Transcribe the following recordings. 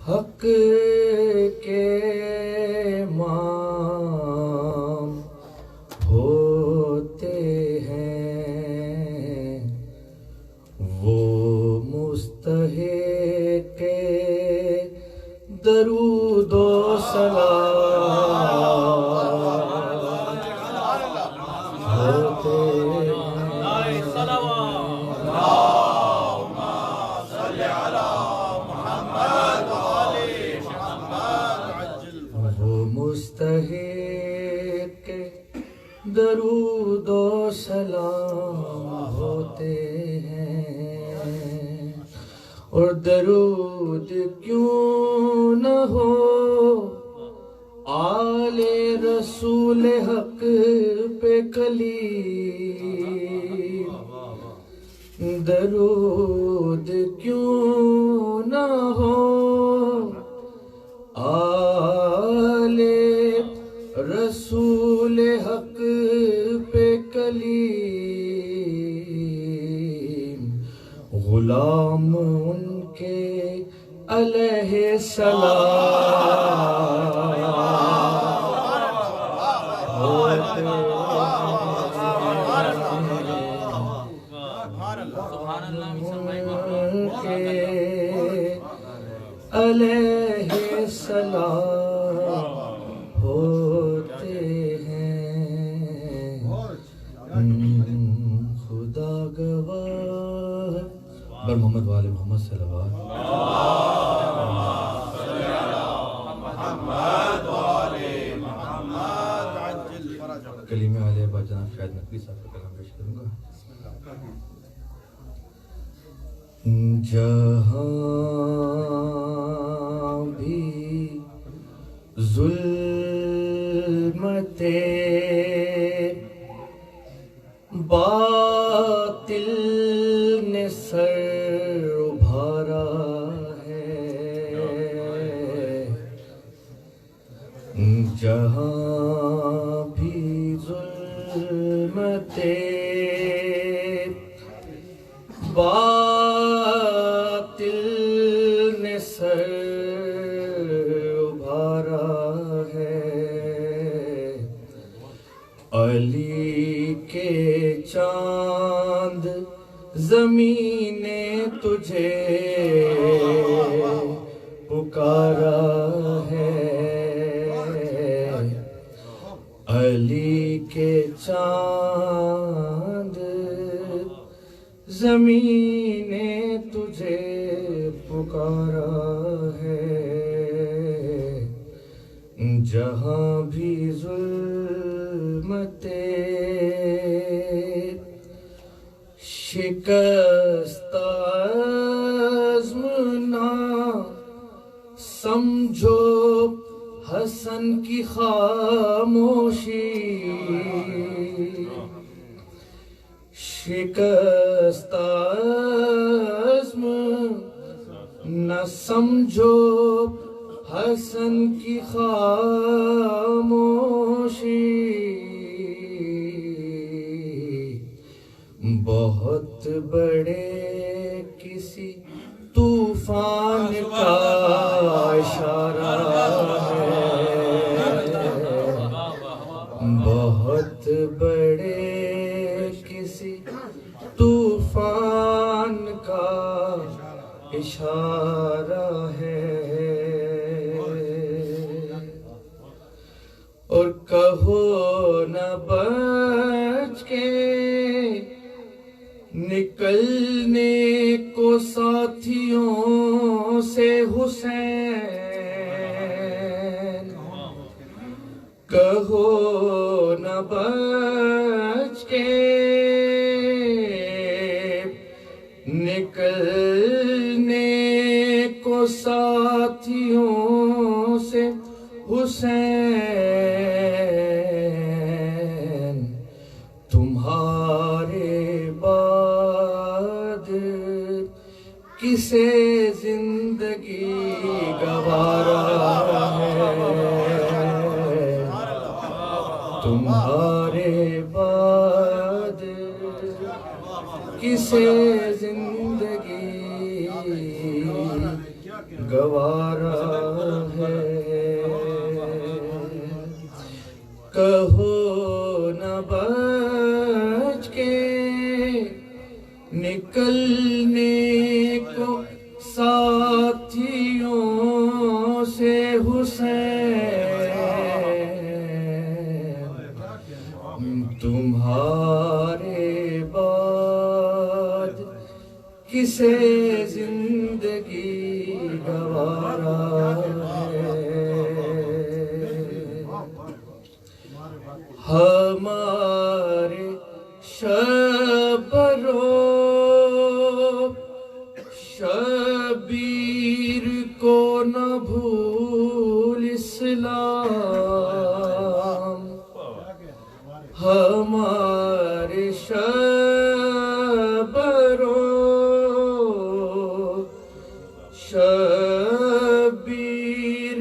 حق کے امام ہوتے ہیں، وہ مستحق درود و سلام ہوتے مستحق درود و سلام ہوتے ہیں، اور درود کیوں نہ ہو آل رسول حق پہ کلیم، درود کیوں نہ ہو آل رسول حق پہ کلیم، غلام ان کے علیہ السلام ہوتے کے علیہ السلام ہوتے ہیں، خدا گواہ بر محمد وآل محمد صلوات کلمہ علیہ با جناب شاہد نقوی صاحب کا کلام پیش کروں گا۔ جہاں بھی ظلمت باطل نے سر ابھارا ہے، جہاں بھی ظلمت باطل نے سر ابھارا ہے، علی کے چاند زمین نے تجھے پکارا ہے، علی کے چاند زمین نے تجھے پکارا ہے، جہاں بھی ظلمت شکست عزم نہ سمجھو حسن کی خاموشی، شکست عزم نہ سمجھو حسن کی خاموشی، بہت بڑے کسی طوفان کا اشارہ ہے، بہت بڑے کسی طوفان کا اشارہ ہے، اور کہو نہ بچ کے نکلنے کو ساتھیوں سے حسین، کہو نہ بچ کے نکلنے کو ساتھیوں سے حسین، تمہارے بعد کسے زندگی گوارا ہے، تمہارے بعد کسے زندگی گوارا ہے کہو نہ بچ کے نکلنے کو ساتھیوں سے حسین تمہارے بعد کسے زندگی گوارا ہے ہمارے شب روب شبیر کو نہ بھول اسلام ہمارے شب روب شبیر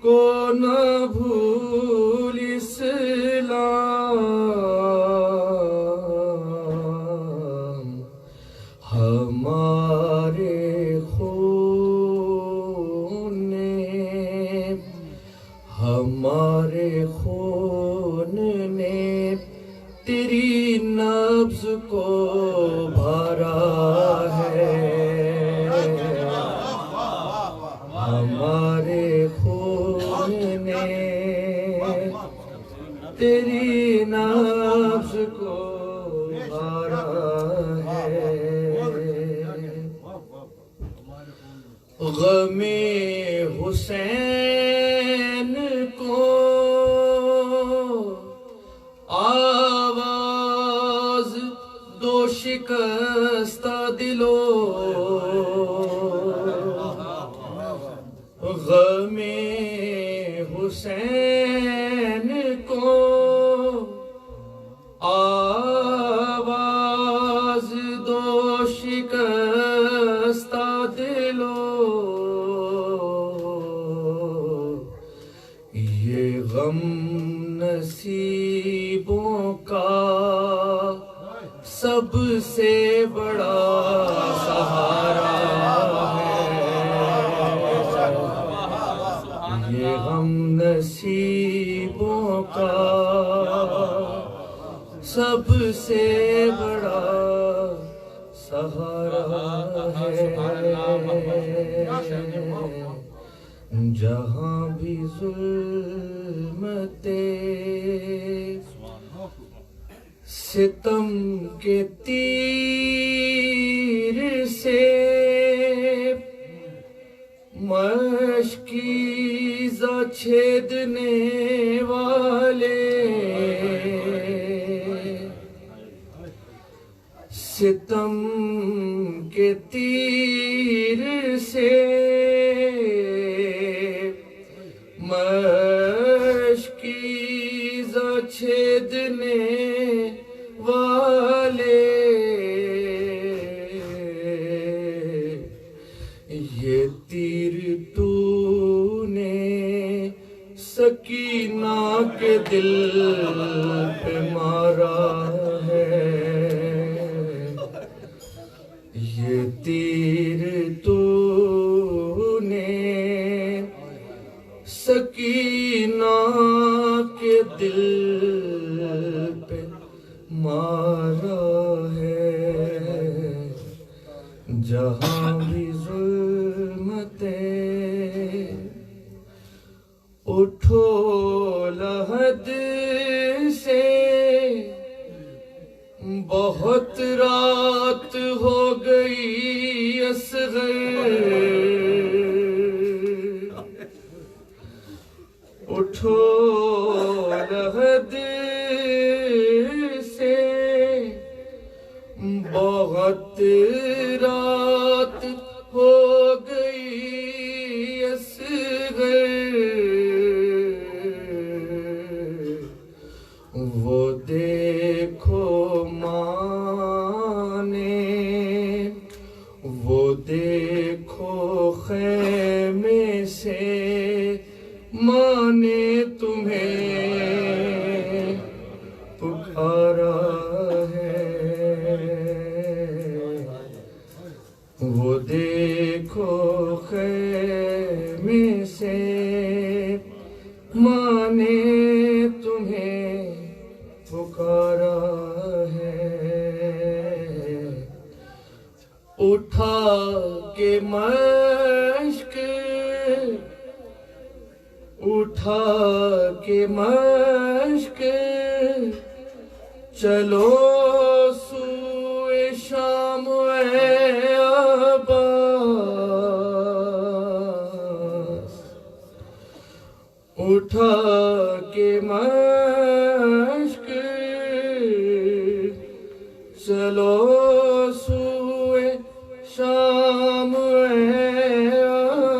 کو نہ بھول اسلام ہمارے خون نے تیری نبض کو بھرا ہے ہمارے خون نے تیری نبض کو بھرا ہے غم حسین کو آواز دو شکستہ دلوں غم حسین کو آواز دو شکستہ دلوں یہ غم نصیبوں کا سب سے بڑا سہارا ہے یہ غم نصیبوں کا سب سے بڑا سہارا ہے جہاں بھی ظلمتے ستم کے تیر سے مشکیزہ چھیدنے والے ستم کے تیر سے مشکیزہ چھیدنے والے یہ تیر تو نے سکینہ کے دل پہ مارا ہے یہ تیر تو نے سکینہ کے دل پہ مارا ہے جہاں بھی ظلمتیں اٹھو لحد سے بہت رات ہو گئی اصغر اٹھو لحد سے بہت رات ہو گئی اصغر وہ دیکھو ماں نے وہ دیکھو خیمے سے ماں نے تمہیں پکارا ہے وہ دیکھو خیمے میں سے ماں نے تمہیں پکارا ہے، اٹھا کے مشق چلو سوئے شام اے عباس، اٹھا کے مشق چلو سوئے شام اے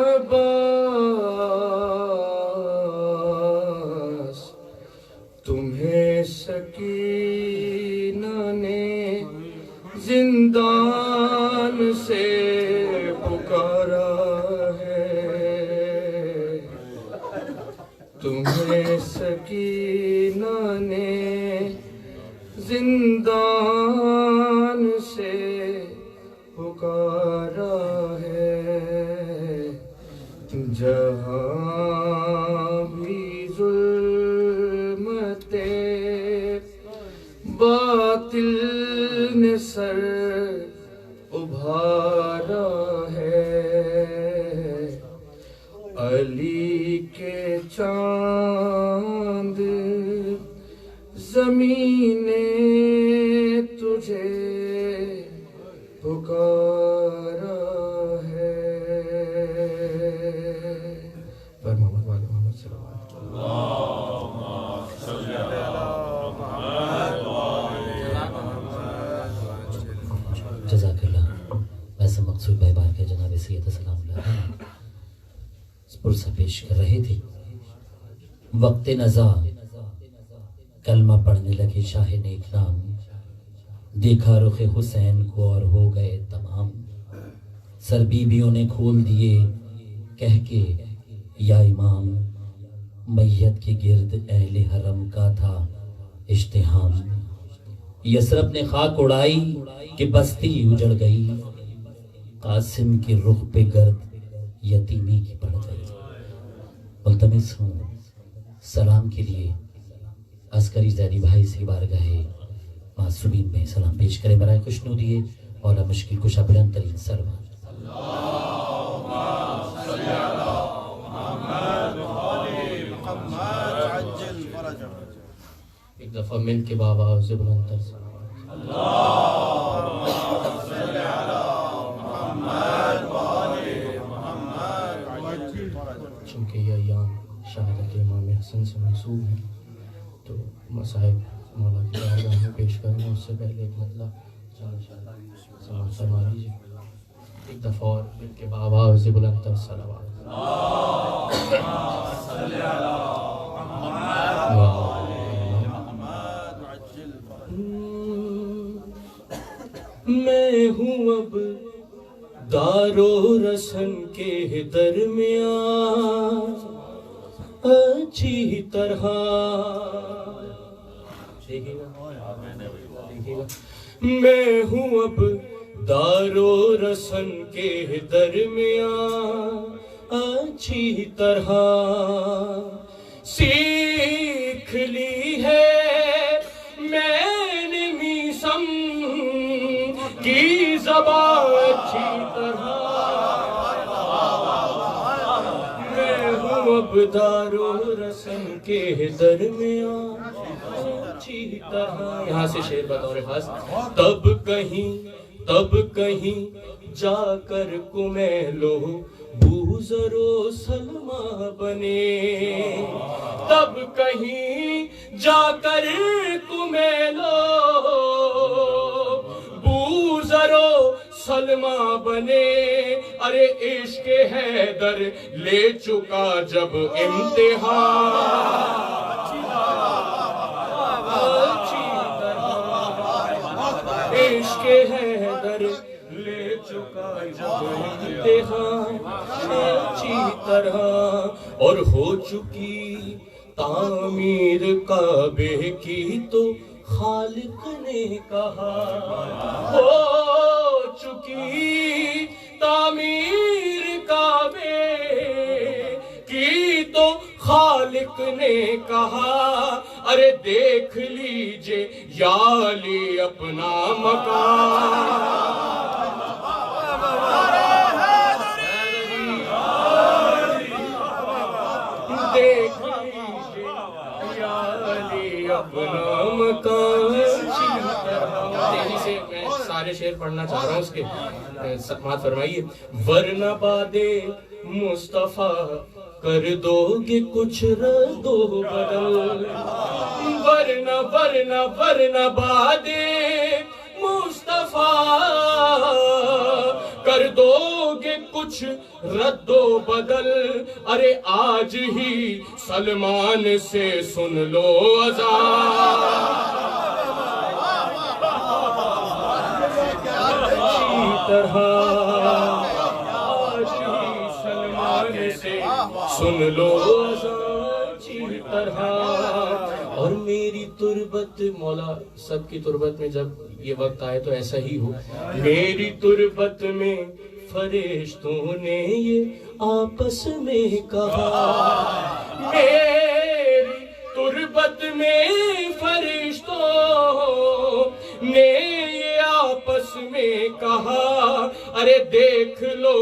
عباس، تمہیں سکینہ نے زندان سے پکارا ہے، تمہیں سکینہ نے زندان سے پکارا ہے، جہاں بھی ظلمت باطل نے سر ابھارا ہے، علی کے چاند زمین نے تجھے پکارا ہے۔ پر محمد والے محمد صلی اللہ علیہ وسلم۔ جزاک اللہ۔ ویسے مقصود بھائی بار کے جناب سید سلام اللہ پرسہ پیش کر رہے تھے، وقت نزا کلمہ پڑھنے لگے شاہ نیک نام، دیکھا رخ حسین کو اور ہو گئے تمام، سر بیویوں نے کھول دیے کہہ کے یا امام، میت کے گرد اہل حرم کا تھا اشتہام، یثرب نے خاک اڑائی کہ بستی اجڑ گئی، قاسم کے رخ پہ گرد یتیمی کی پڑ گئی۔ ملتمس ہوں سلام کے لیے عسکری زیدی بھائی سے بارگاہ معصومین میں سلام پیش کریں، برائے خوشنودی مولا مشکل کشا بلند ترین سلوات۔ ایک دفعہ مل کے بابا سے بلند تر سے چونکہ یہ ایام شہادت امام حسن سے منسوب ہیں تو مصائب مولا کی بارگاہ میں پیش کرنا، اس سے پہلے ایک مطلب سماعت فرما لیجیے، ایک دفعہ اور مل کے بابا سے بلند تر صلوات۔ میں ہوں اب دار و رسن کے درمیان اچھی طرح، میں ہوں اب دار و رسن کے درمیان اچھی طرح، سیکھ لی ہے میں نے میسم کی زبان اچھی طرح، میں ہوں اب دار و رسن کے درمیان اچھی طرح۔ یہاں سے شعر بطور خاص، تب کہیں جا کر کمیلو بوزر و سلمہ بنے، تب کہیں جا کر کمیلو بوزر و سلمہ بنے، ارے عشق حیدر لے چکا جب امتحان، عشق حیدر لے چکا جب امتحان اچھی طرح، اور ہو چکی تعمیر کعبے کی تو خالق نے کہا، ہو چکی تعمیر کعبے خالق نے کہا ارے دیکھ لیجئے یا علی اپنا مقام دیکھ لیجئے یا علی اپنا مقام تیزی سے میں سارے شعر پڑھنا چاہ رہا ہوں اس کے سماعت فرمائیے ورنہ باد مصطفیٰ کر دو گے کچھ رد و بدل ورنہ باد مصطفیٰ کر دو گے کچھ رد و بدل ارے آج ہی سلمان سے سن لو اذان طرح آج ہی سلمان سے سن لو اذان طرح اور میری تربت مولا سب کی تربت میں جب یہ وقت آئے تو ایسا ہی ہو میری تربت میں فرشتوں نے یہ آپس میں کہا میری تربت میں فرشتوں نے یہ آپس میں کہا ارے دیکھ لو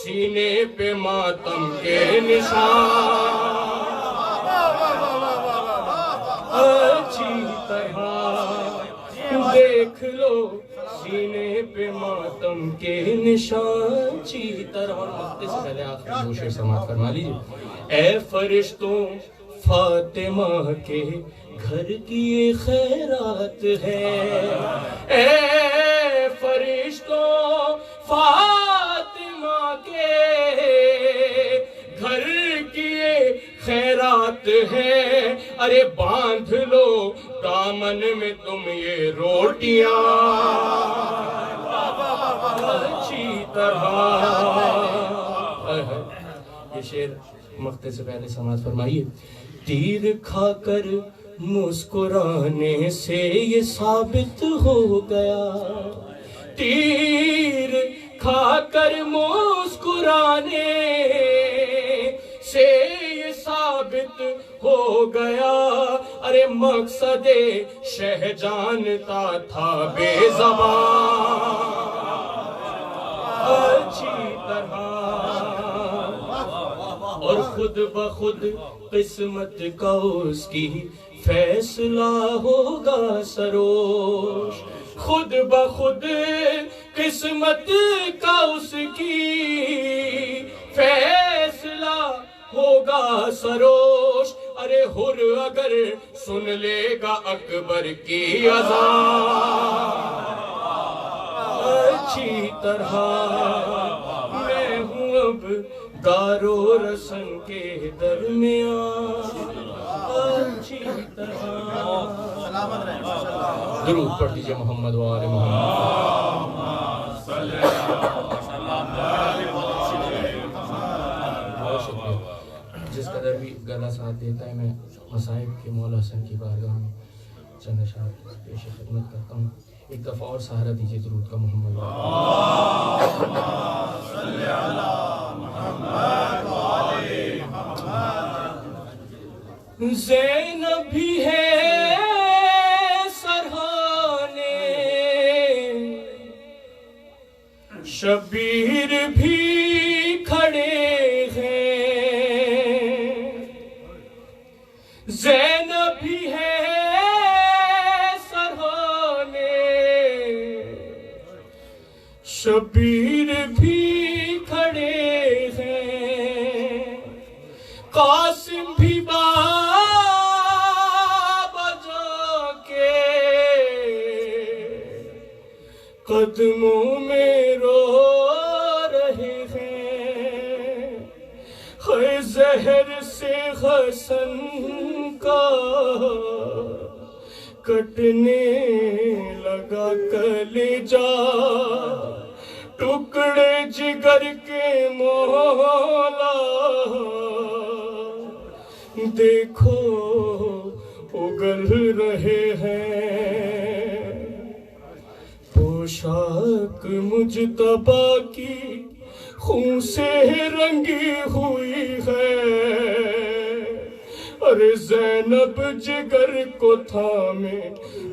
سینے پہ ماتم کے نشان اچھی طرح دیکھ لو سینے پہ ماتم کے نشان اچھی طرح وقت سے پہلے آخر دو شعر سماعت فرما لیجیے اے فرشتوں فاطمہ کے گھر کی یہ خیرات ہے اے فرشتوں فاطمہ کے گھر کی یہ خیرات ہے ارے باندھ لو دامن میں تم یہ روٹیاں اچھی طرح یہ شعر مقطع سے پہلے سماعت فرمائیے تیر کھا کر مسکرانے سے یہ ثابت ہو گیا تیر کھا کر مسکرانے سے یہ ثابت ہو گیا ارے مقصد شہ جانتا تھا بے زبان اچھی طرح اور خود بخود قسمت کا اس کی فیصلہ ہوگا سروش خود بخود قسمت کا اس کی فیصلہ ہوگا سروش ارے حر اگر سن لے گا اکبر کی اذان اچھی طرح میں ہوں اب دار و رسن کے درمیان اچھی طرح درود پڑھ دیجئے محمد و آل محمد بہت شکریہ جس قدر بھی گلہ ساتھ دیتا ہے میں مصائب کے مولا حسن کی بارگاہ میں چند اشعار پیش خدمت کرتا ہوں ایک دفعہ اور سہارا دیجئے درود کا محمد صلی علی محمد و آل محمد زینب بھی ہے سرہانے شبیر بھی کھڑے ہیں زینب بھی ہے سرہانے شبیر بھی کھڑے ہیں قاسم بھی بجا کے قدموں میں رو رہے ہیں زہر سے حسن کا کٹنے لگا کلیجا ٹکڑے جگر کے مولا دیکھو اگل رہے ہیں پوشاک مجتبی کی خون سے رنگی ہوئی ہے ارے زینب جگر کو تھامے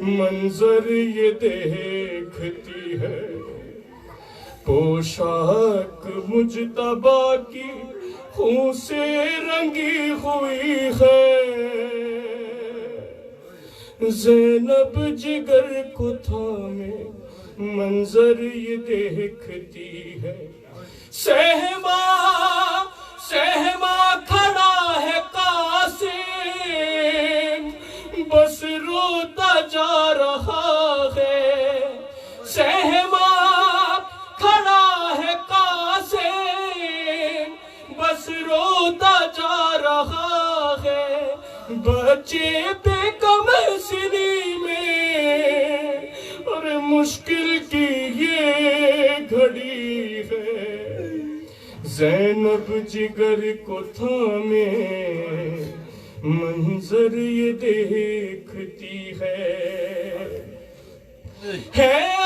منظر یہ دیکھتی ہے، پوشاک مجتبیٰ کی خون سے رنگی ہوئی ہے، زینب جگر کو تھامے منظر یہ دیکھتی ہے، سہما کھڑا ہے قاسم، بس روتا جا رہا ہے، سہما کھڑا ہے قاسم، بس روتا جا رہا ہے، بچے پہ کم سنی میں اور مشکل کی یہ گھڑی ہے، زینب جگر کو تھامے منظر یہ دیکھتی ہے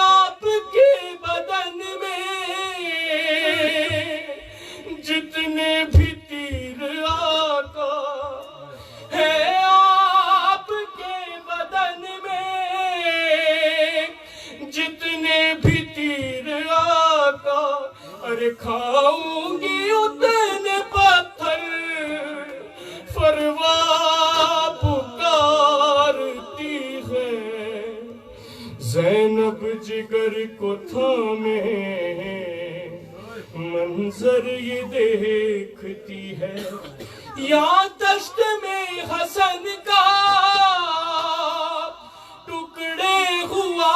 آپ کے بدن میں جتنے بھی تیر آقا، ہے آپ کے بدن میں جتنے بھی تیر آقا، ارے کھاؤں گی اتنے پتھر فروا پکارتی ہے، زینب جگر کو تھامے منظر یہ دیکھتی ہے، یا دشت میں حسن کا ٹکڑے ہوا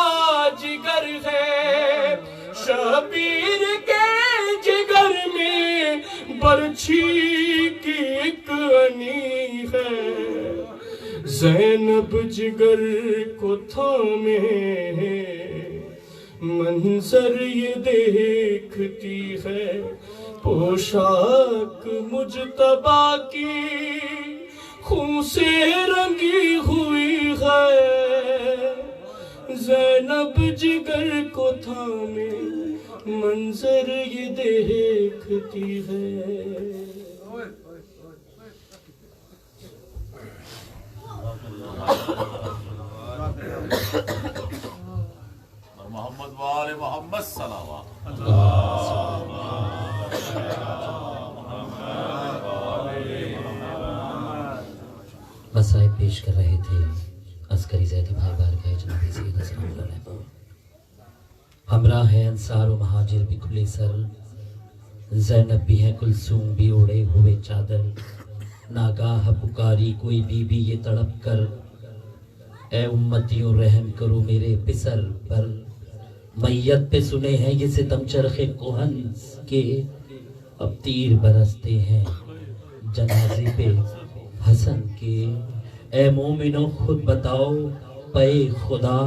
جگر ہے، شبیر کے جگر میں برچھی کی ایک انی ہے، زینب جگر کو تھامے منظر یہ دیکھتی ہے، پوشاک مجتبیٰ کی خون سے رنگی ہوئی ہے، زینب جگر کو تھامے منظر یہ دیکھتی ہے۔ محمد وآل محمد صلوات مسائل پیش کر رہے تھے عسکری زیدی بھائی بارگاہ جناب سید حسن علیہ، ہمراہ ہیں انصار و مہاجر بھی کھلے سر، زینب بھی ہے کلثوم بھی اڑے ہوئے چادر، ناگاہ پکاری کوئی بی بی یہ تڑپ کر، اے امتیوں رحم کرو میرے پسر پر، میت پہ سنے ہیں یہ ستم چرخ کوہن کے، اب تیر برستے ہیں جنازے پہ حسن کے، اے مومنو خود بتاؤ پے خدا،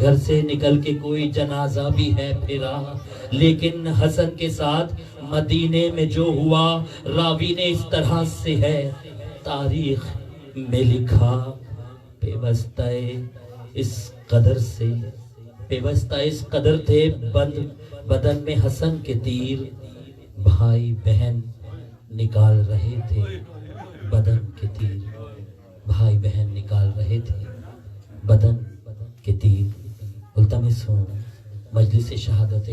گھر سے نکل کے کوئی جنازہ بھی ہے پھرا، لیکن حسن کے ساتھ مدینے میں جو ہوا راوی نے اس طرح سے ہے تاریخ میں لکھا، پیوستہ اس قدر سے پیوستہ اس قدر تھے بدن میں حسن کے تیر، بھائی بہن نکال رہے تھے بدن کے تیر، بھائی بہن نکال رہے تھے بدن کے تیر۔ التمس ہوں مجلس شہادت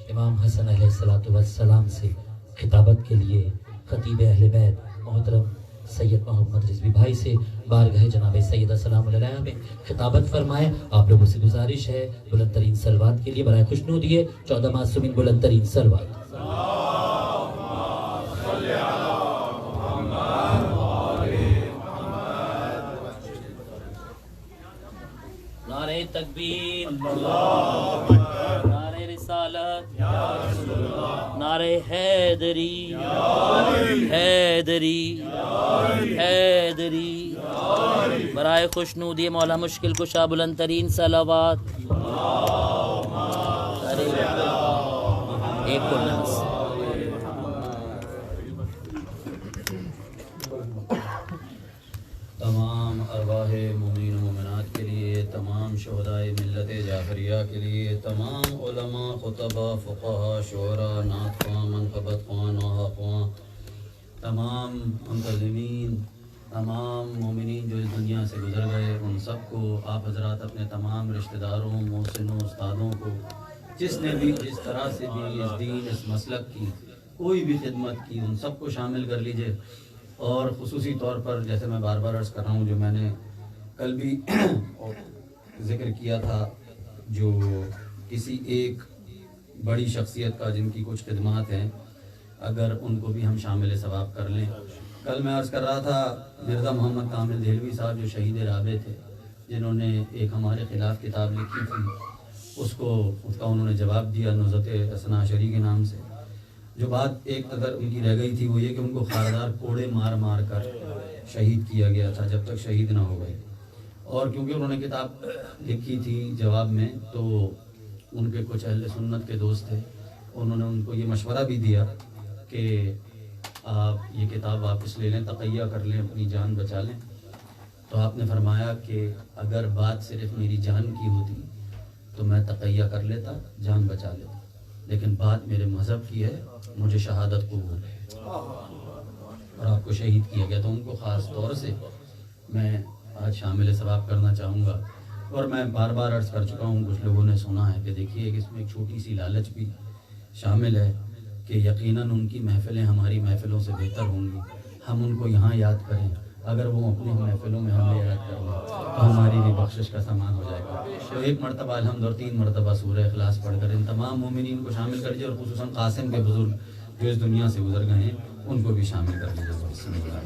امام حسن علیہ السلام سے خطابت کے لیے خطیب اہل بیت محترم سید محمد رضوی بھائی سے بارگاہ جناب سیدہ سلام علیہ میں خطابت فرمائے۔ آپ لوگوں سے گزارش ہے بلند ترین صلوات کے لیے برائے خوشنودی 14 معصومین بلند ترین صلوات۔ نعرہ تکبیر، نعرہ رسالت، نعرہ حیدری، حیدری، حیدری، برائے خوشنودی مولا مشکل کشا بلند ترین صلوات۔ ایک کو نمس تمام ارواح مومنین و مومنات کے لیے، تمام شہدائے ملت جعفریہ کے لیے، تمام علماء، خطباء، فقہاء، شعراء، نعت خواں، منقبت خواں، نوحہ خواں، تمام منتظمین تمام مومنین جو اس دنیا سے گزر گئے ان سب کو آپ حضرات اپنے تمام رشتہ داروں، محسنوں، استادوں کو جس نے بھی جس طرح سے بھی اس دین، اس مسلک کی کوئی بھی خدمت کی، ان سب کو شامل کر لیجئے۔ اور خصوصی طور پر جیسے میں بار بار عرض کر رہا ہوں، جو میں نے کل بھی ذکر کیا تھا، جو کسی ایک بڑی شخصیت کا جن کی کچھ خدمات ہیں، اگر ان کو بھی ہم شامل ثواب کر لیں۔ کل میں عرض کر رہا تھا مرزا محمد کامل دہلوی صاحب جو شہید رابع تھے، جنہوں نے ایک ہمارے خلاف کتاب لکھی تھی، اس کا انہوں نے جواب دیا نزہت اثنا عشری کے نام سے۔ جو بات ایک اگر ان کی رہ گئی تھی وہ یہ کہ ان کو خاردار کوڑے مار مار کر شہید کیا گیا تھا جب تک شہید نہ ہو گئے۔ اور کیونکہ انہوں نے کتاب لکھی تھی جواب میں، تو ان کے کچھ اہل سنت کے دوست تھے، انہوں نے ان کو یہ مشورہ بھی دیا کہ آپ یہ کتاب واپس لے لیں، تقیہ کر لیں، اپنی جان بچا لیں۔ تو آپ نے فرمایا کہ اگر بات صرف میری جان کی ہوتی تو میں تقیہ کر لیتا، جان بچا لیتا، لیکن بات میرے مذہب کی ہے، مجھے شہادت قبول ہے، اور آپ کو شہید کیا گیا۔ تو ان کو خاص طور سے میں آج شامل ثواب کرنا چاہوں گا۔ اور میں بار بار عرض کر چکا ہوں، کچھ لوگوں نے سنا ہے کہ دیکھیے کہ اس میں ایک چھوٹی سی لالچ بھی شامل ہے کہ یقیناً ان کی محفلیں ہماری محفلوں سے بہتر ہوں گی، ہم ان کو یہاں یاد کریں، اگر وہ اپنی محفلوں میں ہمیں یاد کر لیں تو ہماری بھی بخشش کا سامان ہو جائے گا۔ تو ایک مرتبہ الحمد اور 3 مرتبہ سورہ اخلاص پڑھ کر ان تمام مومنین کو شامل کر لیجیے، اور خصوصاً قاسم کے بزرگ جو اس دنیا سے گزر گئے ہیں ان کو بھی شامل کر لیجیے۔ بسم اللہ۔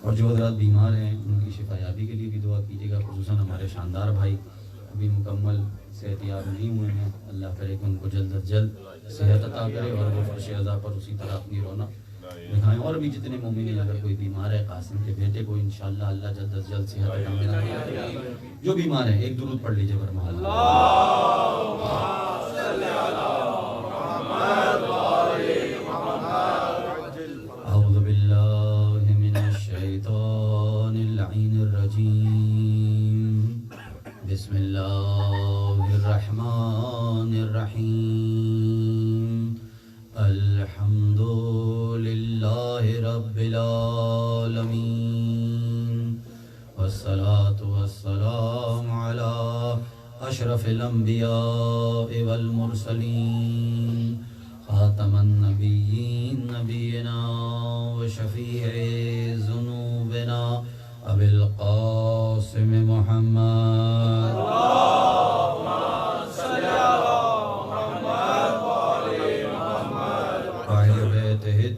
اور جو حضرات بیمار ہیں ان کی شفا یابی کے لیے بھی دعا کیجیے گا، خصوصاً ہمارے شاندار بھائی ابھی مکمل صحت یاب نہیں ہوئے ہیں، اللہ کرے کہ ان کو جلد از جلد صحت عطا کرے اور وہ فرش عزا پر اسی طرح اپنی رونق دکھائیں۔ اور بھی جتنے مومنین اگر کوئی بیمار ہے، قاسم کے بیٹے کو انشاءاللہ اللہ جلد از جلد صحت عطا کرے۔ جو بیمار ہیں ایک درود پڑھ لیجیے ورما بسم اللہ الرحمن الرحیم الحمد للہ رب العالمین والصلاة والسلام علی اشرف الانبیاء والمرسلین خاتم النبیین نبینا وشفیع ذنوبنا ابی القاسم محمد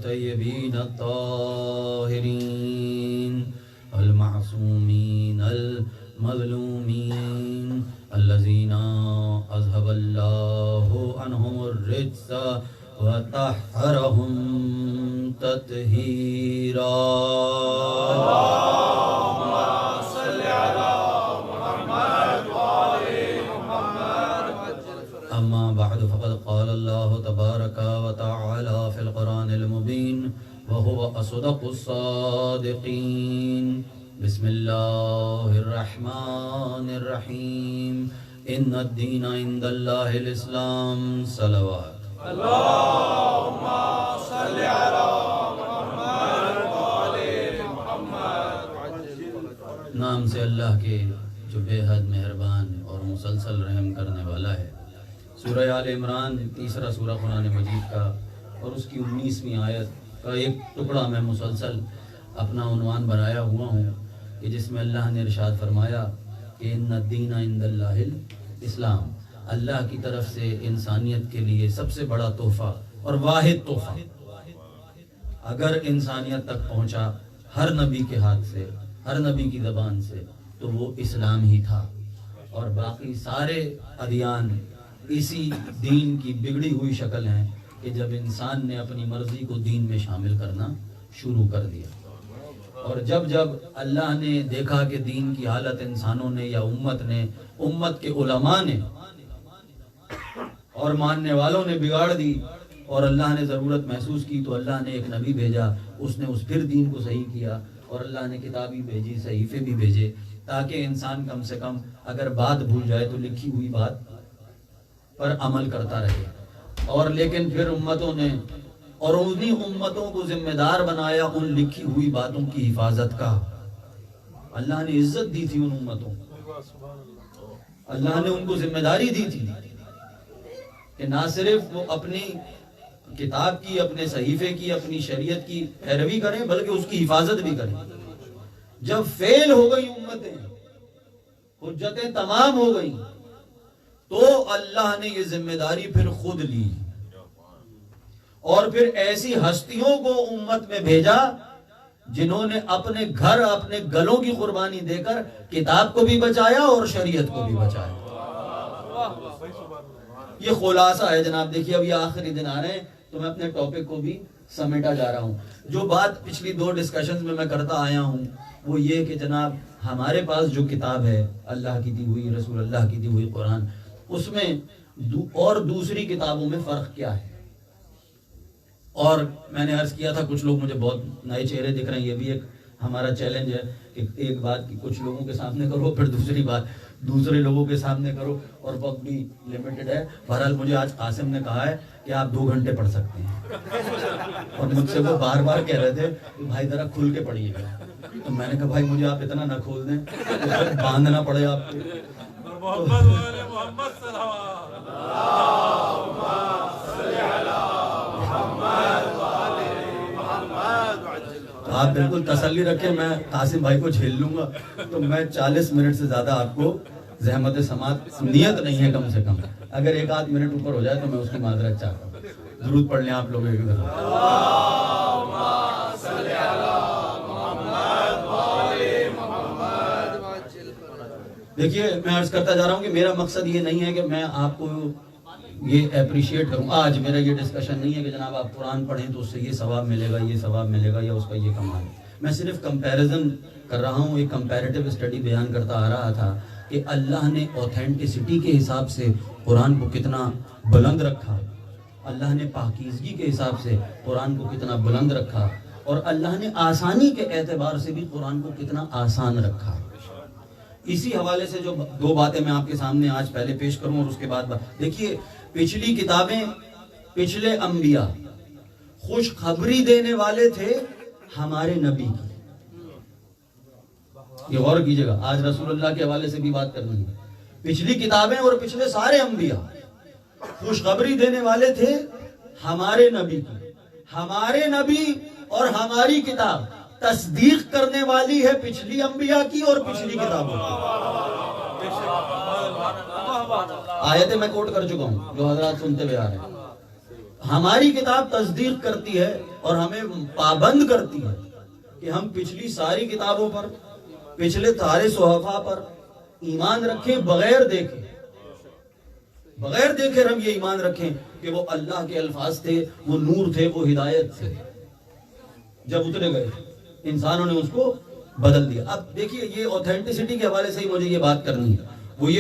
الطيبين الطاهرين المعصومين المظلومين الذين أذهب الله عنهم الرجس وطهرهم تطهيرا اللهم صل على محمد وآل محمد أما بعد فقد قال الله تبارك وتعالى في القرآن المبين وهو أصدق الصادقين بسم الله الرحمن الرحيم إن الدين عند الله الإسلام صلوات اللهم صل على محمد وآل محمد۔ نام سے اللہ کے جو بے حد مہربان اور مسلسل رحم کرنے والا ہے۔ سورہ آل عمران تیسرا سورہ قرآن مجید کا اور اس کی 19ویں آیت کا ایک ٹکڑا میں مسلسل اپنا عنوان بنایا ہوا ہوں کہ جس میں اللہ نے ارشاد فرمایا کہ ان الدین عند اللہ الاسلام، اللہ کی طرف سے انسانیت کے لیے سب سے بڑا تحفہ اور واحد تحفہ اگر انسانیت تک پہنچا ہر نبی کے ہاتھ سے، ہر نبی کی زبان سے، تو وہ اسلام ہی تھا، اور باقی سارے ادیان اسی دین کی بگڑی ہوئی شکل ہیں کہ جب انسان نے اپنی مرضی کو دین میں شامل کرنا شروع کر دیا، اور جب جب اللہ نے دیکھا کہ دین کی حالت انسانوں نے یا امت نے، امت کے علماء نے اور ماننے والوں نے بگاڑ دی، اور اللہ نے ضرورت محسوس کی تو اللہ نے ایک نبی بھیجا، اس نے اس پھر دین کو صحیح کیا، اور اللہ نے کتابی بھیجی، صحیفے بھی بھیجے، تاکہ انسان کم سے کم اگر بات بھول جائے تو لکھی ہوئی بات پر عمل کرتا رہے۔ اور لیکن پھر امتوں نے اور انہی امتوں کو ذمہ دار بنایا ان لکھی ہوئی باتوں کی حفاظت کا۔ اللہ نے عزت دی تھی ان امتوں کو، اللہ نے ان کو ذمہ داری دی تھی کہ نہ صرف وہ اپنی کتاب کی، اپنے صحیفے کی، اپنی شریعت کی پیروی کریں بلکہ اس کی حفاظت بھی کریں۔ جب فیل ہو گئی امتیں، حجتیں تمام ہو گئیں، تو اللہ نے یہ ذمہ داری پھر خود لی، اور پھر ایسی ہستیوں کو امت میں بھیجا جنہوں نے اپنے گھر، اپنے گلوں کی قربانی دے کر کتاب کو بھی بچایا اور شریعت کو بھی بچایا۔ یہ خلاصہ ہے جناب۔ دیکھیے اب یہ آخری دن آ رہے ہیں تو میں اپنے ٹاپک کو بھی سمیٹا جا رہا ہوں۔ جو بات پچھلی 2 ڈسکشنز میں کرتا آیا ہوں وہ یہ کہ جناب ہمارے پاس جو کتاب ہے اللہ کی دی ہوئی، رسول اللہ کی دی ہوئی قرآن، اس میں اور دوسری کتابوں میں فرق کیا ہے؟ اور میں نے عرض کیا تھا کچھ لوگ مجھے بہت نئے چہرے دکھ رہے ہیں، یہ بھی ایک ہمارا چیلنج ہے کہ ایک بات کی کچھ لوگوں کے سامنے کرو، پھر دوسری بات دوسرے لوگوں کے سامنے کرو، اور وقت بھی لیمیٹڈ ہے۔ بہرحال مجھے آج قاسم نے کہا ہے کہ آپ 2 گھنٹے پڑھ سکتے ہیں، اور مجھ سے وہ بار بار کہہ رہے تھے کہ بھائی ذرا کھل کے پڑھیے گا، تو میں نے کہا بھائی مجھے آپ اتنا نہ کھول دیں باندھنا پڑے آپ کو۔ آپ بالکل تسلی رکھیں، میں قاسم بھائی کو جھیل لوں گا، تو میں 40 منٹ سے زیادہ آپ کو زحمت سماعت نیت نہیں ہے کم سے کم، اگر 1-8 منٹ اوپر ہو جائے تو میں اس کی معذرت چاہتا ہوں۔ درود پڑھ لیں آپ لوگ ایک دفعہ۔ دیکھیے میں عرض کرتا جا رہا ہوں کہ میرا مقصد یہ نہیں ہے کہ میں آپ کو یہ اپریشیٹ کروں۔ آج میرا یہ ڈسکشن نہیں ہے کہ جناب آپ قرآن پڑھیں تو اس سے یہ ثواب ملے گا، یہ ثواب ملے گا، یا اس کا یہ کمال ہے۔ میں صرف کمپیریزن کر رہا ہوں، ایک کمپیریٹیو اسٹڈی بیان کرتا آ رہا تھا کہ اللہ نے اوتھینٹسٹی کے حساب سے قرآن کو کتنا بلند رکھا، اللہ نے پاکیزگی کے حساب سے قرآن کو کتنا بلند رکھا، اور اللہ نے آسانی کے اعتبار سے بھی قرآن کو کتنا آسان رکھا۔ اسی حوالے سے جو 2 باتیں میں آپ کے سامنے آج پہلے پیش کروں اور اس کے بعد دیکھیے پچھلی کتابیں، پچھلے انبیاء خوشخبری دینے والے تھے ہمارے نبی کی۔ یہ غور کیجئے گا، آج رسول اللہ کے حوالے سے بھی بات کرنی ہے۔ پچھلی کتابیں اور پچھلے سارے انبیاء خوشخبری دینے والے تھے ہمارے نبی کی۔ ہمارے نبی اور ہماری کتاب تصدیق کرنے والی ہے پچھلی انبیاء کی اور پچھلی کتابوں کی۔ آیتیں میں کوٹ کر چکا ہوں جو حضرات سنتے ہوئے آ رہے ہیں۔ ہماری کتاب تصدیق کرتی ہے اور ہمیں پابند کرتی ہے کہ ہم پچھلی ساری کتابوں پر، پچھلے سارے صحفاء پر ایمان رکھیں، بغیر دیکھیں ہم یہ ایمان رکھیں کہ وہ اللہ کے الفاظ تھے، وہ نور تھے، وہ ہدایت تھے۔ جب اترے گئے انسانوں نے اس کو بدل دیا۔ اب دیکھیے یہ اوتھینٹسٹی کے حوالے سے ہی مجھے یہ بات کرنی ہے، وہ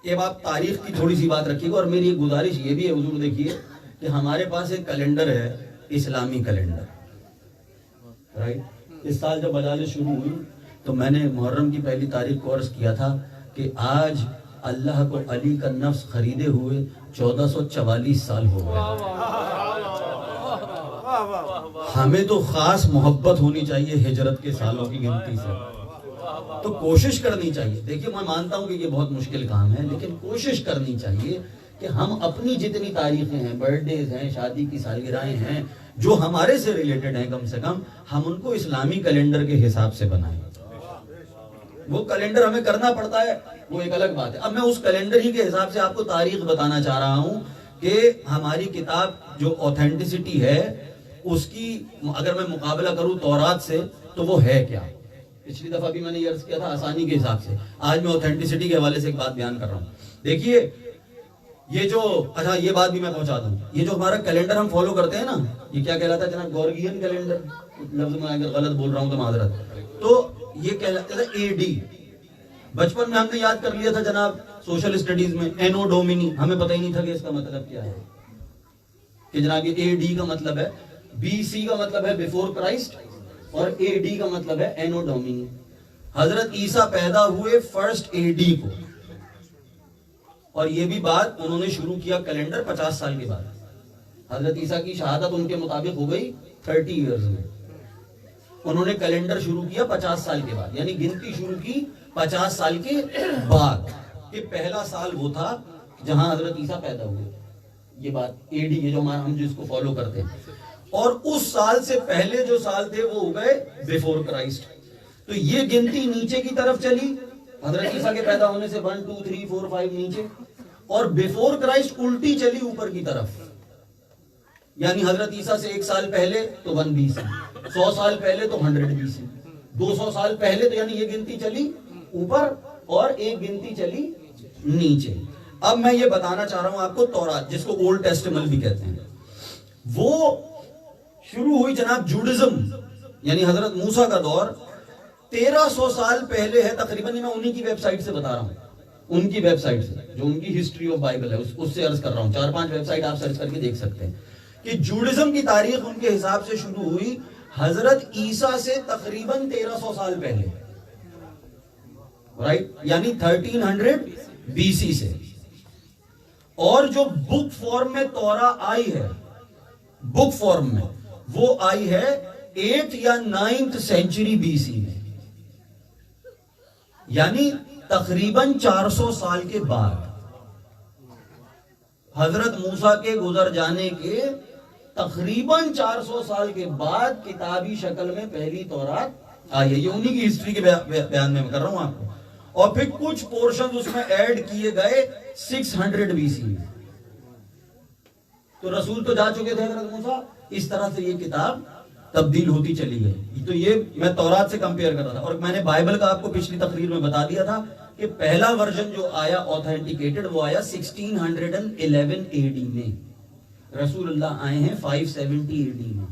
یہ بات تاریخ کی تھوڑی سی بات رکھیے گا، اور میری ایک گزارش یہ بھی ہے حضور دیکھیے کہ ہمارے پاس ایک کیلنڈر ہے، اسلامی کیلنڈر، رائٹ؟ اس سال جب مجالس شروع ہوئی تو میں نے محرم کی پہلی تاریخ کو عرض کیا تھا کہ آج اللہ کو علی کا نفس خریدے ہوئے 1444 سال ہو گئے۔ ہمیں تو خاص محبت ہونی چاہیے ہجرت کے سالوں کی گنتی سے، تو کوشش کرنی چاہیے۔ دیکھیے میں مانتا ہوں کہ یہ بہت مشکل کام ہے، لیکن کوشش کرنی چاہیے کہ ہم اپنی جتنی تاریخیں ہیں، برتھ ڈیز ہیں، شادی کی سالگرہیں ہیں، جو ہمارے سے ریلیٹڈ ہیں، کم سے کم ہم ان کو اسلامی کیلنڈر کے حساب سے بنائیں۔ وہ کیلنڈر ہمیں کرنا پڑتا ہے، وہ ایک الگ بات ہے۔ اب میں اس کیلنڈر ہی کے حساب سے آپ کو تاریخ بتانا چاہ رہا ہوں کہ ہماری کتاب جو اوتھینٹسٹی ہے اس کی اگر میں مقابلہ کروں تورات سے تو وہ ہے کیا۔ پچھلی دفعہ بھی میں نے یہ عرض کیا تھا آسانی کے حساب سے، آج میں اوتھینٹسٹی کے حوالے سے ایک بات بیان کر رہا ہوں۔ دیکھیے یہ جو اچھا یہ بات بھی میں پہنچا دوں، یہ جو ہمارا کیلنڈر ہم فالو کرتے ہیں نا، یہ کیا کہلاتا ہے جناب؟ گورگین کیلنڈر، لفظ میں اگر غلط بول رہا ہوں تو معذرت۔ تو یہ کہلاتا ہے AD۔ بچپن میں ہم نے یاد کر لیا تھا جناب سوشل اسٹڈیز میں اینو ڈومینی، ہمیں پتہ ہی نہیں تھا کہ اس کا مطلب کیا ہے، کہ جناب یہ اے ڈی کا مطلب ہے، بی سی کا مطلب ہے بیفور کرائسٹ، اور اے ڈی کا مطلب ہے اینو ڈومینی۔ حضرت عیسیٰ پیدا ہوئے فرسٹ اے ڈی کو، اور یہ بھی بات انہوں نے شروع کیا کیلنڈر 50 سال کے بعد۔ حضرت عیسیٰ کی شہادت ان کے مطابق ہو گئی 30 ایئرز میں، انہوں نے کیلنڈر شروع کیا 50 سال کے بعد، یعنی گنتی شروع کی 50 سال کے بعد، کہ پہلا سال وہ تھا جہاں حضرت عیسیٰ پیدا ہوئے۔ یہ بات اے ڈی ہے جو ہم جو اس کو فالو کرتے ہیں، اور اس سال سے پہلے جو سال تھے وہ ہو گئے بیفور کرائسٹ۔ تو یہ گنتی نیچے کی طرف چلی، حضرت عیسیٰ کے پیدا ہونے سے 1 2 3 4 5 نیچے، اور بیفور کرائسٹ الٹی چلی اوپر کی طرف، یعنی حضرت عیسیٰ سے 1 سال پہلے تو 1 BC، 100 سال پہلے تو 100 BC، 200 سال پہلے تو، یعنی یہ گنتی چلی اوپر اور ایک گنتی چلی نیچے۔ اب میں یہ بتانا چاہ رہا ہوں آپ کو، تورات جس کو اولڈ ٹیسٹمنٹ بھی کہتے ہیں، وہ شروع ہوئی جناب جوڈزم، یعنی حضرت موسیٰ کا دور 1300 سال پہلے ہے تقریباً۔ میں انہی کی ویب سائٹ سے بتا رہا ہوں، ان کی ویب سائٹ سے جو ان کی ہسٹری آف بائبل ہے اس سے عرض کر رہا ہوں، 4-5 ویب سائٹ آپ سرچ کر کے دیکھ سکتے ہیں کہ جوڈزم کی تاریخ ان کے حساب سے شروع ہوئی حضرت عیسیٰ سے تقریباً 1300 سال پہلے، رائٹ، یعنی 1300 BC سے۔ اور جو بک فارم میں تورا آئی ہے، بک فارم میں وہ آئی ہے 8th یا 9th سینچری BC میں، یعنی تقریباً 400 سال کے بعد، حضرت موسیٰ کے گزر جانے کے تقریباً 400 سال کے بعد کتابی شکل میں پہلی تورات آئی ہے۔ یہ انہی کی ہسٹری کے بیان میں کر رہا ہوں آپ کو، اور پھر کچھ پورشن اس میں ایڈ کیے گئے 600 BC میں۔ تو رسول تو جا چکے تھے حضرت موسیٰ، اس طرح سے یہ کتاب تبدیل ہوتی چلی گئی۔ تو یہ میں تورات سے کمپیئر کر رہا تھا، اور میں نے بائبل کا آپ کو پچھلی تقریر میں بتا دیا تھا کہ پہلا ورژن جو آیا آتھینٹیکیٹڈ وہ آیا 1611 AD میں، رسول اللہ آئے ہیں 570 AD میں۔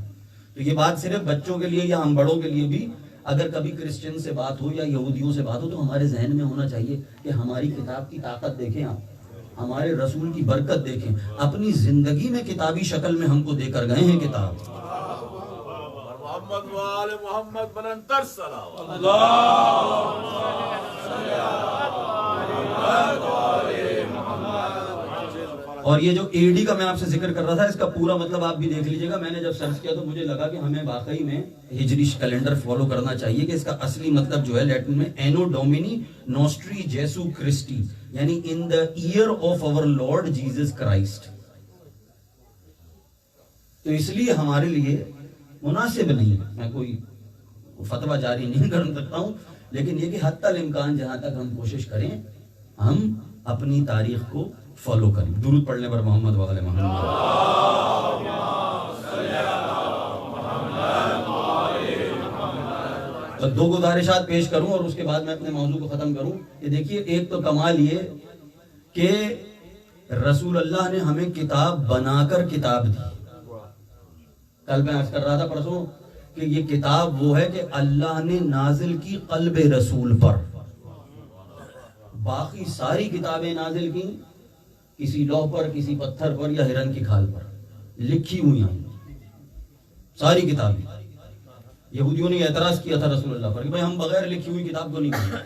تو یہ بات صرف بچوں کے لیے یا ہم بڑوں کے لیے بھی، اگر کبھی کرسچن سے بات ہو یا یہودیوں سے بات ہو تو ہمارے ذہن میں ہونا چاہیے کہ ہماری کتاب کی طاقت دیکھیں آپ، ہمارے رسول کی برکت دیکھیں، اپنی زندگی میں کتابی شکل میں ہم کو دے کر گئے ہیں کتاب۔ محمد وآل محمد بلندر صلوات۔ اور یہ جو اے ڈی کا میں آپ سے ذکر کر رہا تھا، اس کا پورا مطلب آپ بھی دیکھ لیجئے گا۔ میں نے جب سرچ کیا تو مجھے لگا کہ ہمیں واقعی میں ہجری کیلنڈر فالو کرنا چاہیے، کہ اس کا اصلی مطلب جو ہے لیٹن میں اینو ڈومینی نوسٹری جیسو کرسٹی، یعنی in the year of our Lord Jesus Christ. تو اس لیے ہمارے لیے مناسب نہیں، میں کوئی فتویٰ جاری نہیں کر سکتا ہوں، لیکن یہ کہ حتی الامکان جہاں تک ہم کوشش کریں ہم اپنی تاریخ کو فالو کریں۔ درود پڑھنے پر محمد وآل محمد۔ تو 2 گزارشات پیش کروں اور اس کے بعد میں اپنے موضوع کو ختم کروں۔ کہ دیکھیے، ایک تو کمال یہ کہ رسول اللہ نے ہمیں کتاب بنا کر کتاب دی۔ کل میں عرض کر رہا تھا پرسوں کہ یہ کتاب وہ ہے کہ اللہ نے نازل کی قلب رسول پر، باقی ساری کتابیں نازل کی کسی لوح پر، کسی پتھر پر یا ہرن کی کھال پر لکھی ہوئی ہیں ساری کتابیں۔ یہودیوں نے اعتراض کیا تھا رسول اللہ پر کہ بھائی ہم بغیر لکھی ہوئی کتاب کو نہیں پڑھیں،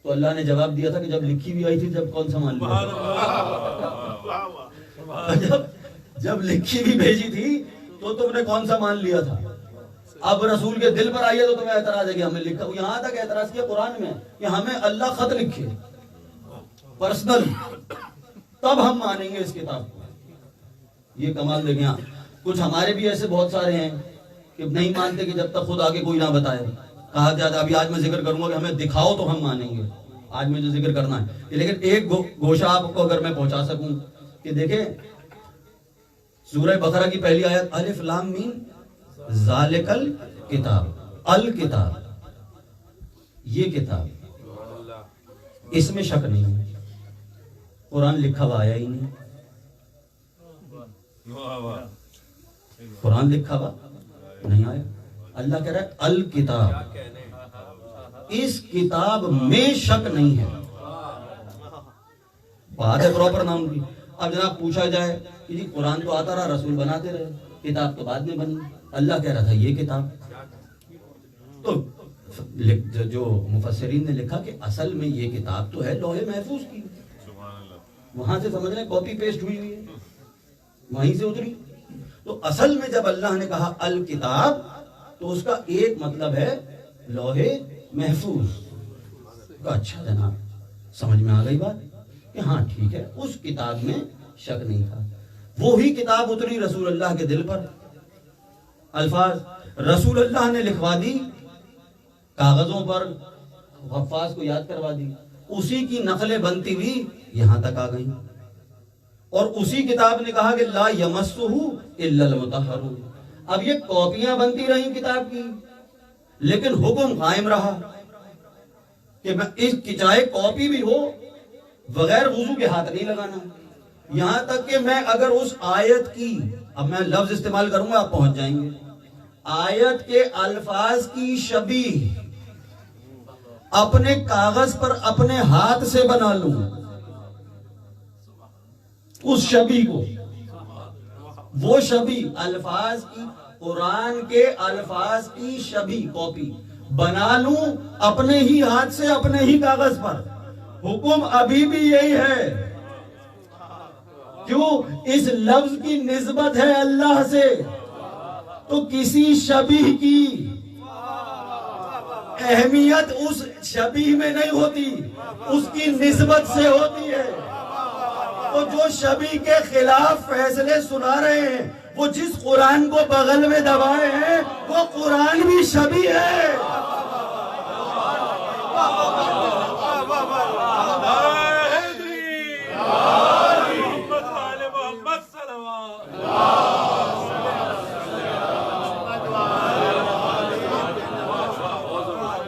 تو اللہ نے جواب دیا تھا کہ جب لکھی ہوئی آئی تھی جب کون سا مان لیا، جب لکھی ہوئی بھیجی تھی تو تم نے کون سا مان لیا تھا؟ اب رسول کے دل پر آئی ہے تو تمہیں اعتراض ہے کہ ہمیں لکھا، یہاں تک اعتراض کیا قرآن میں کہ ہمیں اللہ خط لکھے پرسنل، تب ہم مانیں گے اس کتاب کو۔ یہ کمال دیکھیں، کچھ ہمارے بھی ایسے بہت سارے ہیں کہ نہیں مانتے کہ جب تک خود آگے کوئی نہ بتائے۔ کہا جاتا ابھی آج میں ذکر کروں گا کہ ہمیں دکھاؤ تو ہم مانیں گے، آج میں جو ذکر کرنا ہے۔ لیکن ایک گوشہ آپ کو اگر میں پہنچا سکوں کہ دیکھیں سورہ بقرہ کی پہلی آیت الف لام میم ذالک الکتاب، الکتاب یہ کتاب، اس میں شک نہیں ہے، قرآن لکھا ہوا آیا ہی نہیں، قرآن لکھا ہوا نہیں آیا۔ اللہ کہہ رہا ہے الکتاب، اس کتاب میں شک نہیں ہے۔ بات ہے پراپر نام کی. اب جناب پوچھا جائے کہ جی قرآن تو آتا رہا، رسول بناتے رہے، کتاب تو بعد میں بنی، اللہ کہہ رہا تھا یہ کتاب. تو جو مفسرین نے لکھا کہ اصل میں یہ کتاب تو ہے لوح محفوظ کی، وہاں سے سمجھ رہے کاپی پیسٹ ہوئی ہوئی ہے، وہیں سے اتری. تو اصل میں جب اللہ نے کہا الکتاب تو اس کا ایک مطلب ہے لوح محفوظ. اچھا جناب سمجھ میں آ گئی بات کہ ہاں ٹھیک ہے، اس کتاب میں شک نہیں تھا. وہی کتاب اتری رسول اللہ کے دل پر، الفاظ رسول اللہ نے لکھوا دی کاغذوں پر، حفاظ کو یاد کروا دی، اسی کی نقلیں بنتی ہوئی یہاں تک آ گئی. اور اسی کتاب نے کہا کہ لا یمسہ الا المطہرون. اب یہ کاپیاں بنتی رہیں کتاب کی، لیکن حکم قائم رہا کہ میں اس کی چاہے کاپی بھی ہو بغیر وضو کے ہاتھ نہیں لگانا. یہاں تک کہ میں اگر اس آیت کی، اب میں لفظ استعمال کروں گا آپ پہنچ جائیں گے، آیت کے الفاظ کی شبیہ اپنے کاغذ پر اپنے ہاتھ سے بنا لوں، اس شبیہ کو، وہ شبیہ الفاظ کی، قرآن کے الفاظ کی شبیہ کاپی بنا لوں اپنے ہی ہاتھ سے اپنے ہی کاغذ پر. حکم ابھی بھی یہی ہے. کیوں؟ اس لفظ کی نسبت ہے اللہ سے، تو کسی شبیہ کی اہمیت اس شبیہ میں نہیں ہوتی، اس کی نسبت سے ہوتی ہے. تو جو شبیہ کے خلاف فیصلے سنا رہے ہیں، وہ جس قرآن کو بغل میں دبائے ہیں وہ قرآن بھی شبیہ ہے.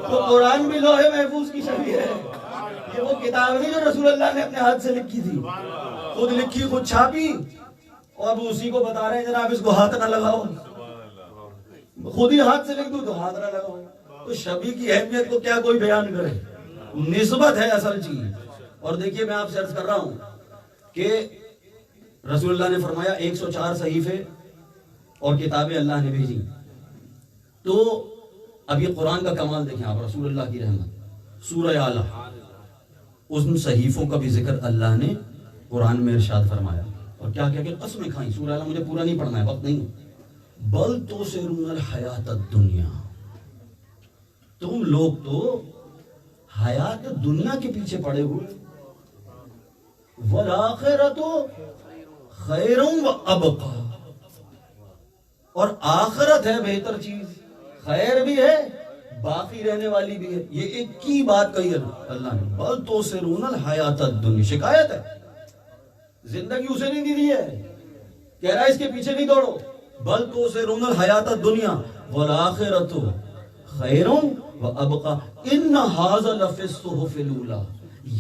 تو قرآن بھی لوح محفوظ کی شبیہ ہے. یہ وہ کتاب نہیں جو رسول اللہ نے اپنے ہاتھ سے لکھی تھی، خود لکھی خود چھاپی، اور اب اسی کو بتا رہے ہیں جناب اس کو ہاتھ نہ لگاؤ، خود ہی ہاتھ سے لکھ دوں تو ہاتھ نہ لگاؤ. تو شبیہ کی اہمیت کو کیا کوئی بیان کرے، نسبت ہے اصل چیز. اور دیکھیے میں آپ سے عرض کر رہا ہوں کہ رسول اللہ نے فرمایا 104 صحیفے اور کتابیں اللہ نے بھیجی. تو اب یہ قرآن کا کمال دیکھیں آپ، رسول اللہ کی رحمت. سورہ اعلیٰ، ان صحیفوں کا بھی ذکر اللہ نے قرآن میں ارشاد فرمایا. اور کیا کیا کہ قسمیں کھائیں. سورہ اعلیٰ مجھے پورا نہیں پڑھنا ہے، وقت نہیں. بل تؤثرون الحیات الدنیا، تم لوگ تو حیات دنیا کے پیچھے پڑے ہوئے. والآخرۃ خیر وابقی، اور آخرت ہے بہتر چیز، خیر بھی ہے باقی رہنے والی بھی ہے. یہ ایک کی بات کہی ہے اللہ نے. بل تؤثرون الحیات الدنیا، شکایت ہے، زندگی اسے نہیں دی ہے، کہہ رہا ہے اس کے پیچھے نہیں دوڑو. بل تؤثرون الحیات الدنیا والآخرۃ خیر وابقی ان ھذا لفی الصحف الاولی.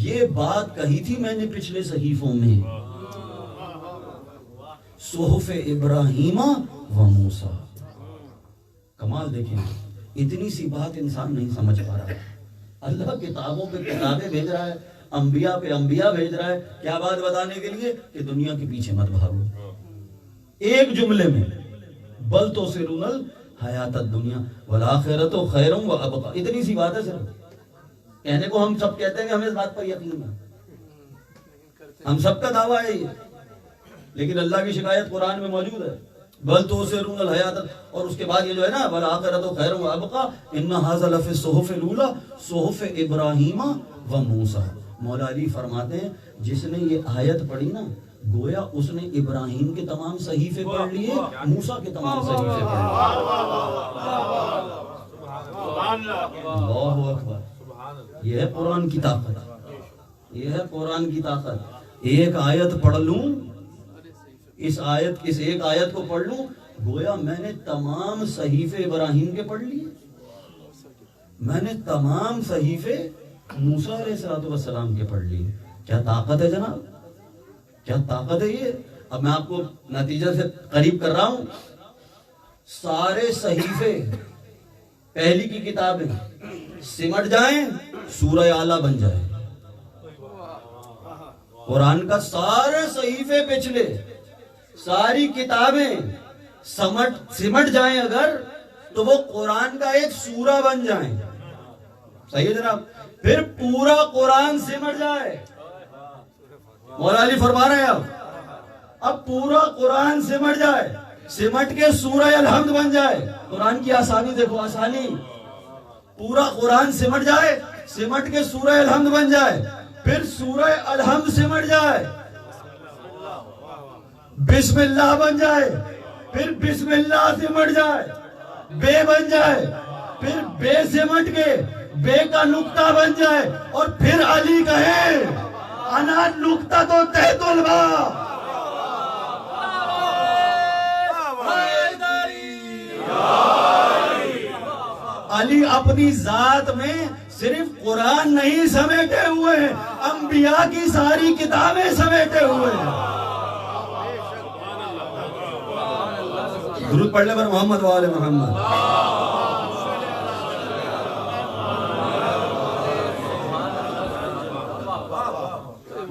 یہ بات کہی تھی میں نے پچھلے صحیفوں میں، صحف ابراہیم و موسیٰ. کمال دیکھیں، اتنی سی بات انسان نہیں سمجھ پا رہا. اللہ کتابوں پہ کتابیں بھیج رہا ہے، انبیاء پہ انبیاء بھیج رہا ہے. کیا بات بتانے کے لیے کہ دنیا کے پیچھے مت بھاگو. ایک جملے میں بل تؤثرون الحیات الدنیا والآخرۃ خیر وابقی، اتنی سی بات ہے. صرف کہنے کو ہم سب کہتے ہیں کہ ہمیں اس بات پر یقین ہے، ہم سب کا دعویٰ ہے یہ، لیکن اللہ کی شکایت قرآن میں موجود ہے. بل تؤثرون الحیات، اور اس کے بعد یہ جو ہے نا والآخرۃ خیر وابقی ان ھذا لفی الصحف الاولی صحف ابراہیم و موسیٰ. مولا علی فرماتے ہیں جس نے یہ آیت پڑھی نا، گویا اس نے ابراہیم کے تمام صحیفے پڑھ لیے، موسیٰ کے تمام صحیفے پڑھ لیے. اللہ اکبر. یہ ہے قرآن کی طاقت، یہ ہے قرآن کی طاقت. ایک آیت پڑھ لوں، اس ایک آیت کو پڑھ لوں، گویا میں نے تمام صحیفے ابراہیم کے پڑھ لیے، میں نے تمام صحیفے موسیٰ علیہ السلام کے پڑھ لیے. کیا طاقت ہے جناب، کیا طاقت ہے یہ. اب میں آپ کو نتیجہ سے قریب کر رہا ہوں. سارے صحیفے پہلی کی کتابیں سمٹ جائیں، سورہ اعلیٰ بن جائے. قرآن کا سارے صحیفے پچھلے ساری کتابیں سمٹ جائیں اگر تو وہ قرآن کا ایک سورہ بن جائیں. صحیح ہے جناب. پھر پورا قرآن سمٹ جائے. مولا علی فرما رہے ہیں اب پورا قرآن سمٹ جائے, سمٹ کے سورہ الحمد بن جائے. قرآن کی آسانی دیکھو, آسانی. پورا قرآن سمٹ جائے, سمٹ کے سورہ الحمد بن جائے. پھر سورہ الحمد سمٹ جائے, بسم اللہ بن جائے. پھر بسم اللہ سمٹ جائے, بے بن جائے. پھر بے سمٹ کے بے کا نقطہ بن جائے. اور پھر علی کہے انا نقطہ تو تحت الباء. علی اپنی ذات میں صرف قرآن نہیں سمیٹے ہوئے ہیں, انبیاء کی ساری کتابیں سمیٹے ہوئے ہیں. درود پڑھ لے پر محمد و آل محمد.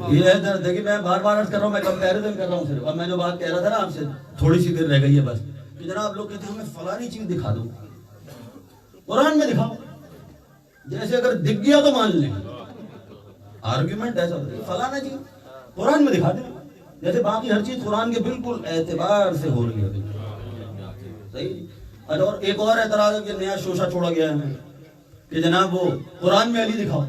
یہ ہے دیکھیں, میں بار بار عرض کر رہا ہوں, میں کمپیریزن کر رہا ہوں صرف. اب میں جو بات کہہ رہا تھا نا آپ سے, تھوڑی سی دیر رہ گئی ہے بس, کہ جناب لوگ کہتے ہیں ہمیں فلانی چیز دکھا دو, قرآن میں دکھاؤ. جیسے اگر دکھ گیا تو مان لیں, آرگیومنٹ ایسا ہوتا ہے فلانا چیز قرآن میں دکھا دیں, جیسے باقی ہر چیز قرآن کے بالکل اعتبار سے ہو رہی ہے. صحیح. اور ایک اور اعتراض ہے کہ نیا شوشہ چھوڑا گیا ہے ہمیں کہ جناب وہ قرآن میں علی دکھاؤ,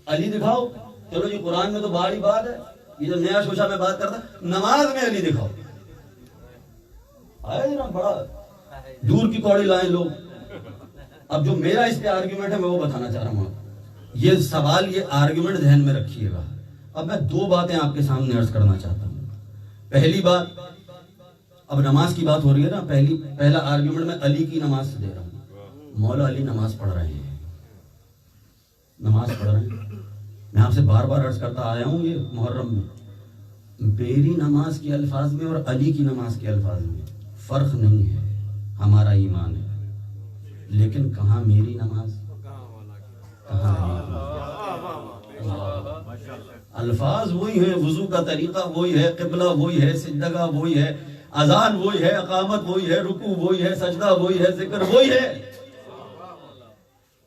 علی دکھاؤ. چلو جی قرآن میں تو باری بات ہے, یہ جو نیا شوشہ میں بات کرتا نماز میں علی دکھاؤ. آئے جناب بڑا دور کی کوڑی لائیں لوگ. اب جو میرا اس پہ آرگیومنٹ ہے میں وہ بتانا چاہ رہا ہوں. یہ سوال, یہ آرگیومنٹ ذہن میں رکھیے گا. اب میں دو باتیں آپ کے سامنے عرض کرنا چاہتا ہوں. پہلی بات, اب نماز کی بات ہو رہی ہے نا, پہلا آرگیومنٹ میں علی کی نماز سے دے رہا ہوں. مولا علی نماز پڑھ رہے ہیں, نماز پڑھ رہے ہیں. میں آپ سے بار بار عرض کرتا آیا ہوں, یہ محرم میں میری نماز کے الفاظ میں اور علی کی نماز کے الفاظ میں فرق نہیں ہے. ہمارا ایمان ہے, لیکن کہاں میری نماز, کہاں الفاظ وہی ہے, وضو کا طریقہ وہی ہے, قبلہ وہی ہے, سجدہ وہی ہے, اذان وہی ہے, اقامت وہی ہے, رکوع وہی ہے, سجدہ وہی ہے, ذکر وہی ہے.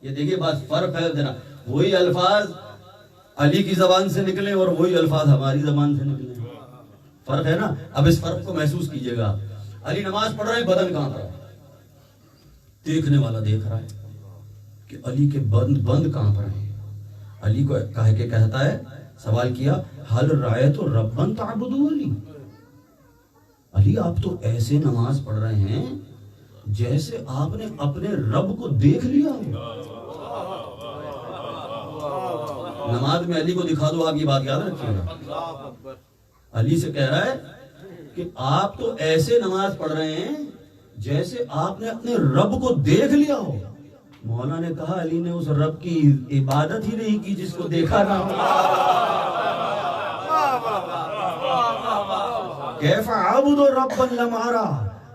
یہ دیکھیے بات فرق ہے ذرا. وہی الفاظ علی کی زبان سے نکلے اور وہی الفاظ ہماری زبان سے نکلے, فرق ہے نا. اب اس فرق کو محسوس کیجئے گا. علی نماز پڑھ رہے ہیں, بدن کہاں پر ہے, دیکھنے والا دیکھ رہا ہے کہ علی کے بند کہاں پر ہیں. علی کو کہہ کے کہتا ہے, سوال کیا حل رأیت ربا تعبدو علی. علی آپ تو ایسے نماز پڑھ رہے ہیں جیسے آپ نے اپنے رب کو دیکھ لیا ہو. نماز میں علی کو دکھا دو, آپ یہ بات یاد رکھیے گا. علی سے کہہ رہا ہے کہ آپ تو ایسے نماز پڑھ رہے ہیں جیسے آپ نے اپنے رب کو دیکھ لیا ہو. مولا نے کہا علی نے اس رب کی عبادت ہی نہیں کی جس کو دیکھا نہ ہو. کیف عبد ربا لم ارى.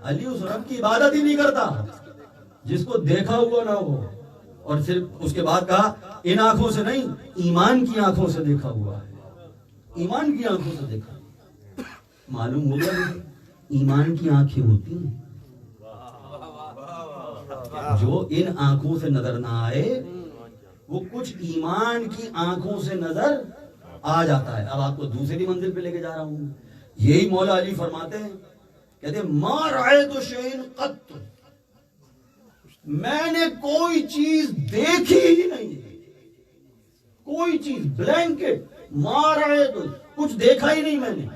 علی اس رب کی عبادت ہی نہیں کرتا جس کو دیکھا ہوا نہ ہو. اور صرف اس کے بعد کہا ان آنکھوں سے نہیں, ایمان کی آنکھوں سے دیکھا ہوا ہے. ایمان کی آنکھوں سے دیکھا. معلوم ہو گیا ایمان کی آنکھیں ہوتی ہیں جو ان آنکھوں سے نظر نہ آئے, وہ کچھ ایمان کی آنکھوں سے نظر آ جاتا ہے. اب آپ کو دوسری منزل پہ لے کے جا رہا ہوں. یہی مولا علی فرماتے ہیں, کہتے ہیں ما رأیت شیئا قط, میں نے کوئی چیز دیکھی ہی نہیں, کوئی چیز بلینکٹ, ما رأیت کچھ دیکھا ہی نہیں میں نے,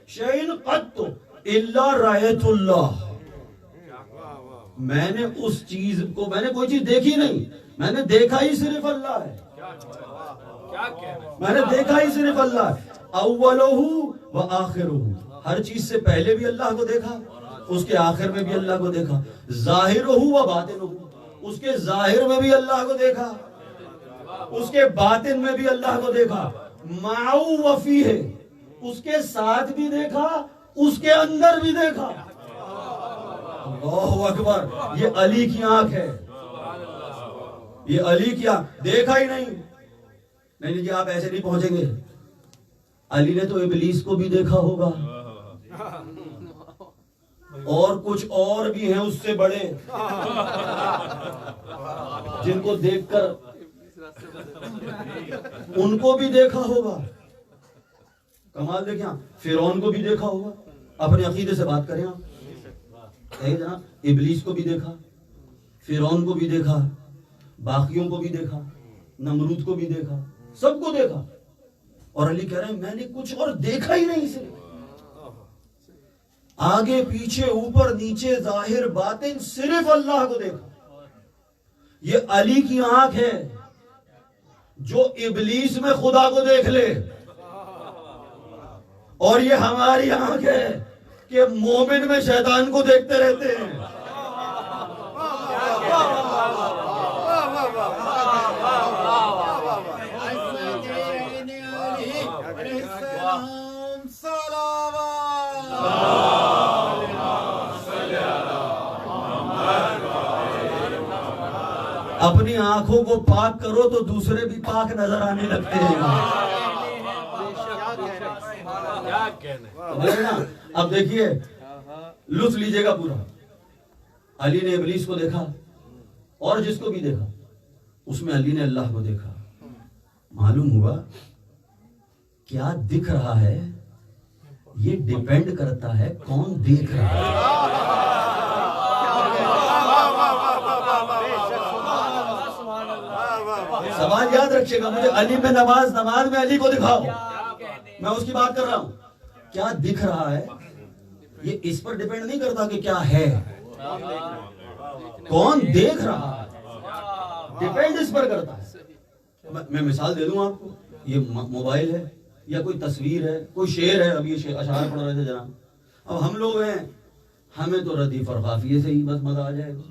شیئا قط الا رأیت اللہ. میں نے اس چیز کو, میں نے کوئی چیز دیکھی نہیں, میں نے دیکھا ہی صرف اللہ ہے. میں نے دیکھا ہی صرف اللہ ہے. اولہ و آخرہ, ہر چیز سے پہلے بھی اللہ کو دیکھا, اس کے آخر میں بھی اللہ کو دیکھا. ظاہرہ و باطنہ, اس کے ظاہر میں بھی اللہ کو دیکھا, اس کے باطن میں بھی اللہ کو دیکھا. معه و فیہ, اس کے ساتھ بھی دیکھا, اس کے اندر بھی دیکھا. اللہ اکبر. یہ علی کی آنکھ ہے, یہ علی کی آنکھ. دیکھا ہی نہیں, نہیں جی آپ ایسے نہیں پہنچیں گے, علی نے تو ابلیس کو بھی دیکھا ہوگا، اور کچھ اور بھی ہیں اس سے بڑے جن کو دیکھ کر ان کو بھی دیکھا ہوگا. کمال دیکھیں، فرعون کو بھی دیکھا ہوگا. اپنے عقیدے سے بات کریں آپ. جناب ابلیس کو بھی دیکھا، فرعون کو بھی دیکھا، باقیوں کو بھی دیکھا، نمرود کو بھی دیکھا، سب کو دیکھا. اور علی کہہ رہے ہیں میں نے کچھ اور دیکھا ہی نہیں، صرف آگے پیچھے اوپر نیچے ظاہر باطن صرف اللہ کو دیکھا. یہ علی کی آنکھ ہے جو ابلیس میں خدا کو دیکھ لے، اور یہ ہماری آنکھ ہے کہ مومن میں شیطان کو دیکھتے رہتے ہیں. اپنی آنکھوں کو پاک کرو تو دوسرے بھی پاک نظر آنے لگتے ہیں. اب دیکھیے، لطف لیجئے گا پورا. علی نے ابلیس کو دیکھا، اور جس کو بھی دیکھا اس میں علی نے اللہ کو دیکھا. معلوم ہوا کیا دکھ رہا ہے یہ ڈیپینڈ کرتا ہے کون دیکھ رہا ہے. سوال یاد رکھیے گا، مجھے علی میں نماز میں علی کو دکھاؤ، میں اس کی بات کر رہا ہوں. کیا دکھ رہا ہے یہ اس پر ڈیپینڈ نہیں کرتا کہ کیا ہے، کون دیکھ رہا ہے ڈیپینڈ اس پر کرتا ہے. میں مثال دے دوں آپ کو. یہ موبائل ہے یا کوئی تصویر ہے، کوئی شعر ہے. اب یہ اشعار پڑھ رہے تھے جناب. اب ہم لوگ ہیں، ہمیں تو ردیف اور قافیے سے ہی بس مزہ آ جائے گا،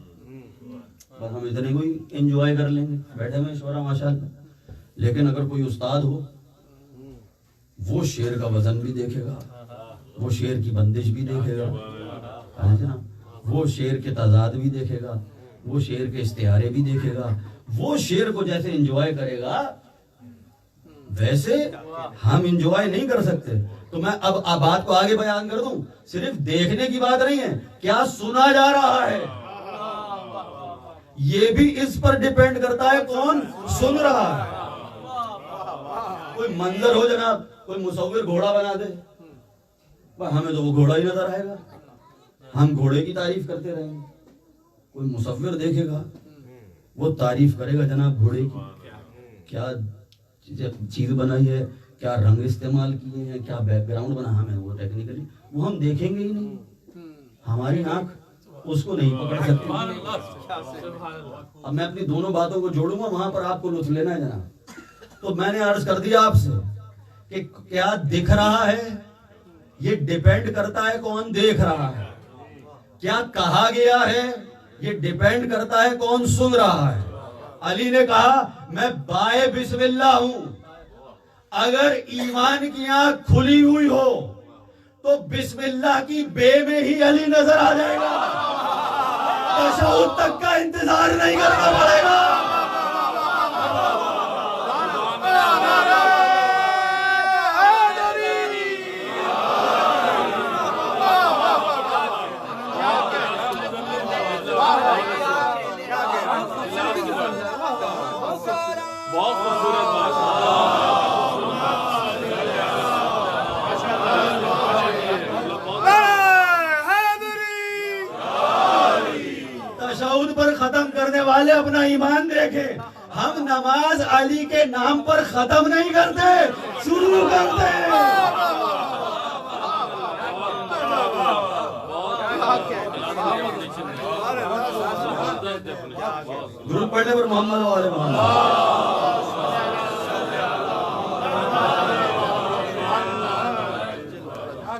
بس ہم اتنے کوئی انجوائے کر لیں گے بیٹھے ہوئے شعرا ماشاءاللہ. لیکن اگر کوئی استاد ہو، وہ شعر کا وزن بھی دیکھے گا، وہ شعر کی بندش بھی دیکھے گا، وہ شعر کے تضاد بھی دیکھے گا، وہ شعر کے استعارے بھی دیکھے گا. وہ شعر کو جیسے انجوائے کرے گا ویسے ہم انجوائے نہیں کر سکتے. تو میں اب بات کو آگے بیان کر دوں. صرف دیکھنے کی بات نہیں ہے، کیا سنا جا رہا ہے یہ بھی اس پر ڈیپینڈ کرتا ہے کون سن رہا ہے. کوئی منظر ہو جناب، کوئی مصور گھوڑا بنا دے، ہمیں تو وہ گھوڑا ہی نظر آئے گا، ہم گھوڑے کی تعریف کرتے رہیں گے. کوئی مصور دیکھے گا وہ تعریف کرے گا جناب گھوڑے کی، کیا چیز بنائی ہے، کیا رنگ استعمال کیے ہیں، کیا بیک گراؤنڈ بنا. ہمیں وہ ٹیکنیکلی وہ ہم دیکھیں گے ہی نہیں، ہماری آنکھ اس کو نہیں پکڑ سکتی. اب میں اپنی دونوں باتوں کو جوڑوں گا، وہاں پر آپ کو لطف لینا ہے جناب. تو میں نے عرض کر دیا آپ سے کہ کیا دکھ رہا ہے یہ ڈیپینڈ کرتا ہے کون دیکھ رہا ہے. کیا کہا گیا ہے یہ ڈیپینڈ کرتا ہے کون سن رہا ہے. علی نے کہا میں بائے بسم اللہ ہوں. اگر ایمان کی آنکھ کھلی ہوئی ہو تو بسم اللہ کی بے میں ہی علی نظر آ جائے گا، تشہد تک کا انتظار نہیں کرنا پڑے گا. تشہد پر ختم کرنے والے اپنا ایمان دیکھیں. ہم نماز علی کے نام پر ختم نہیں کرتے، شروع کرتے ہیں. درود پڑھنے پر محمد و آل محمد.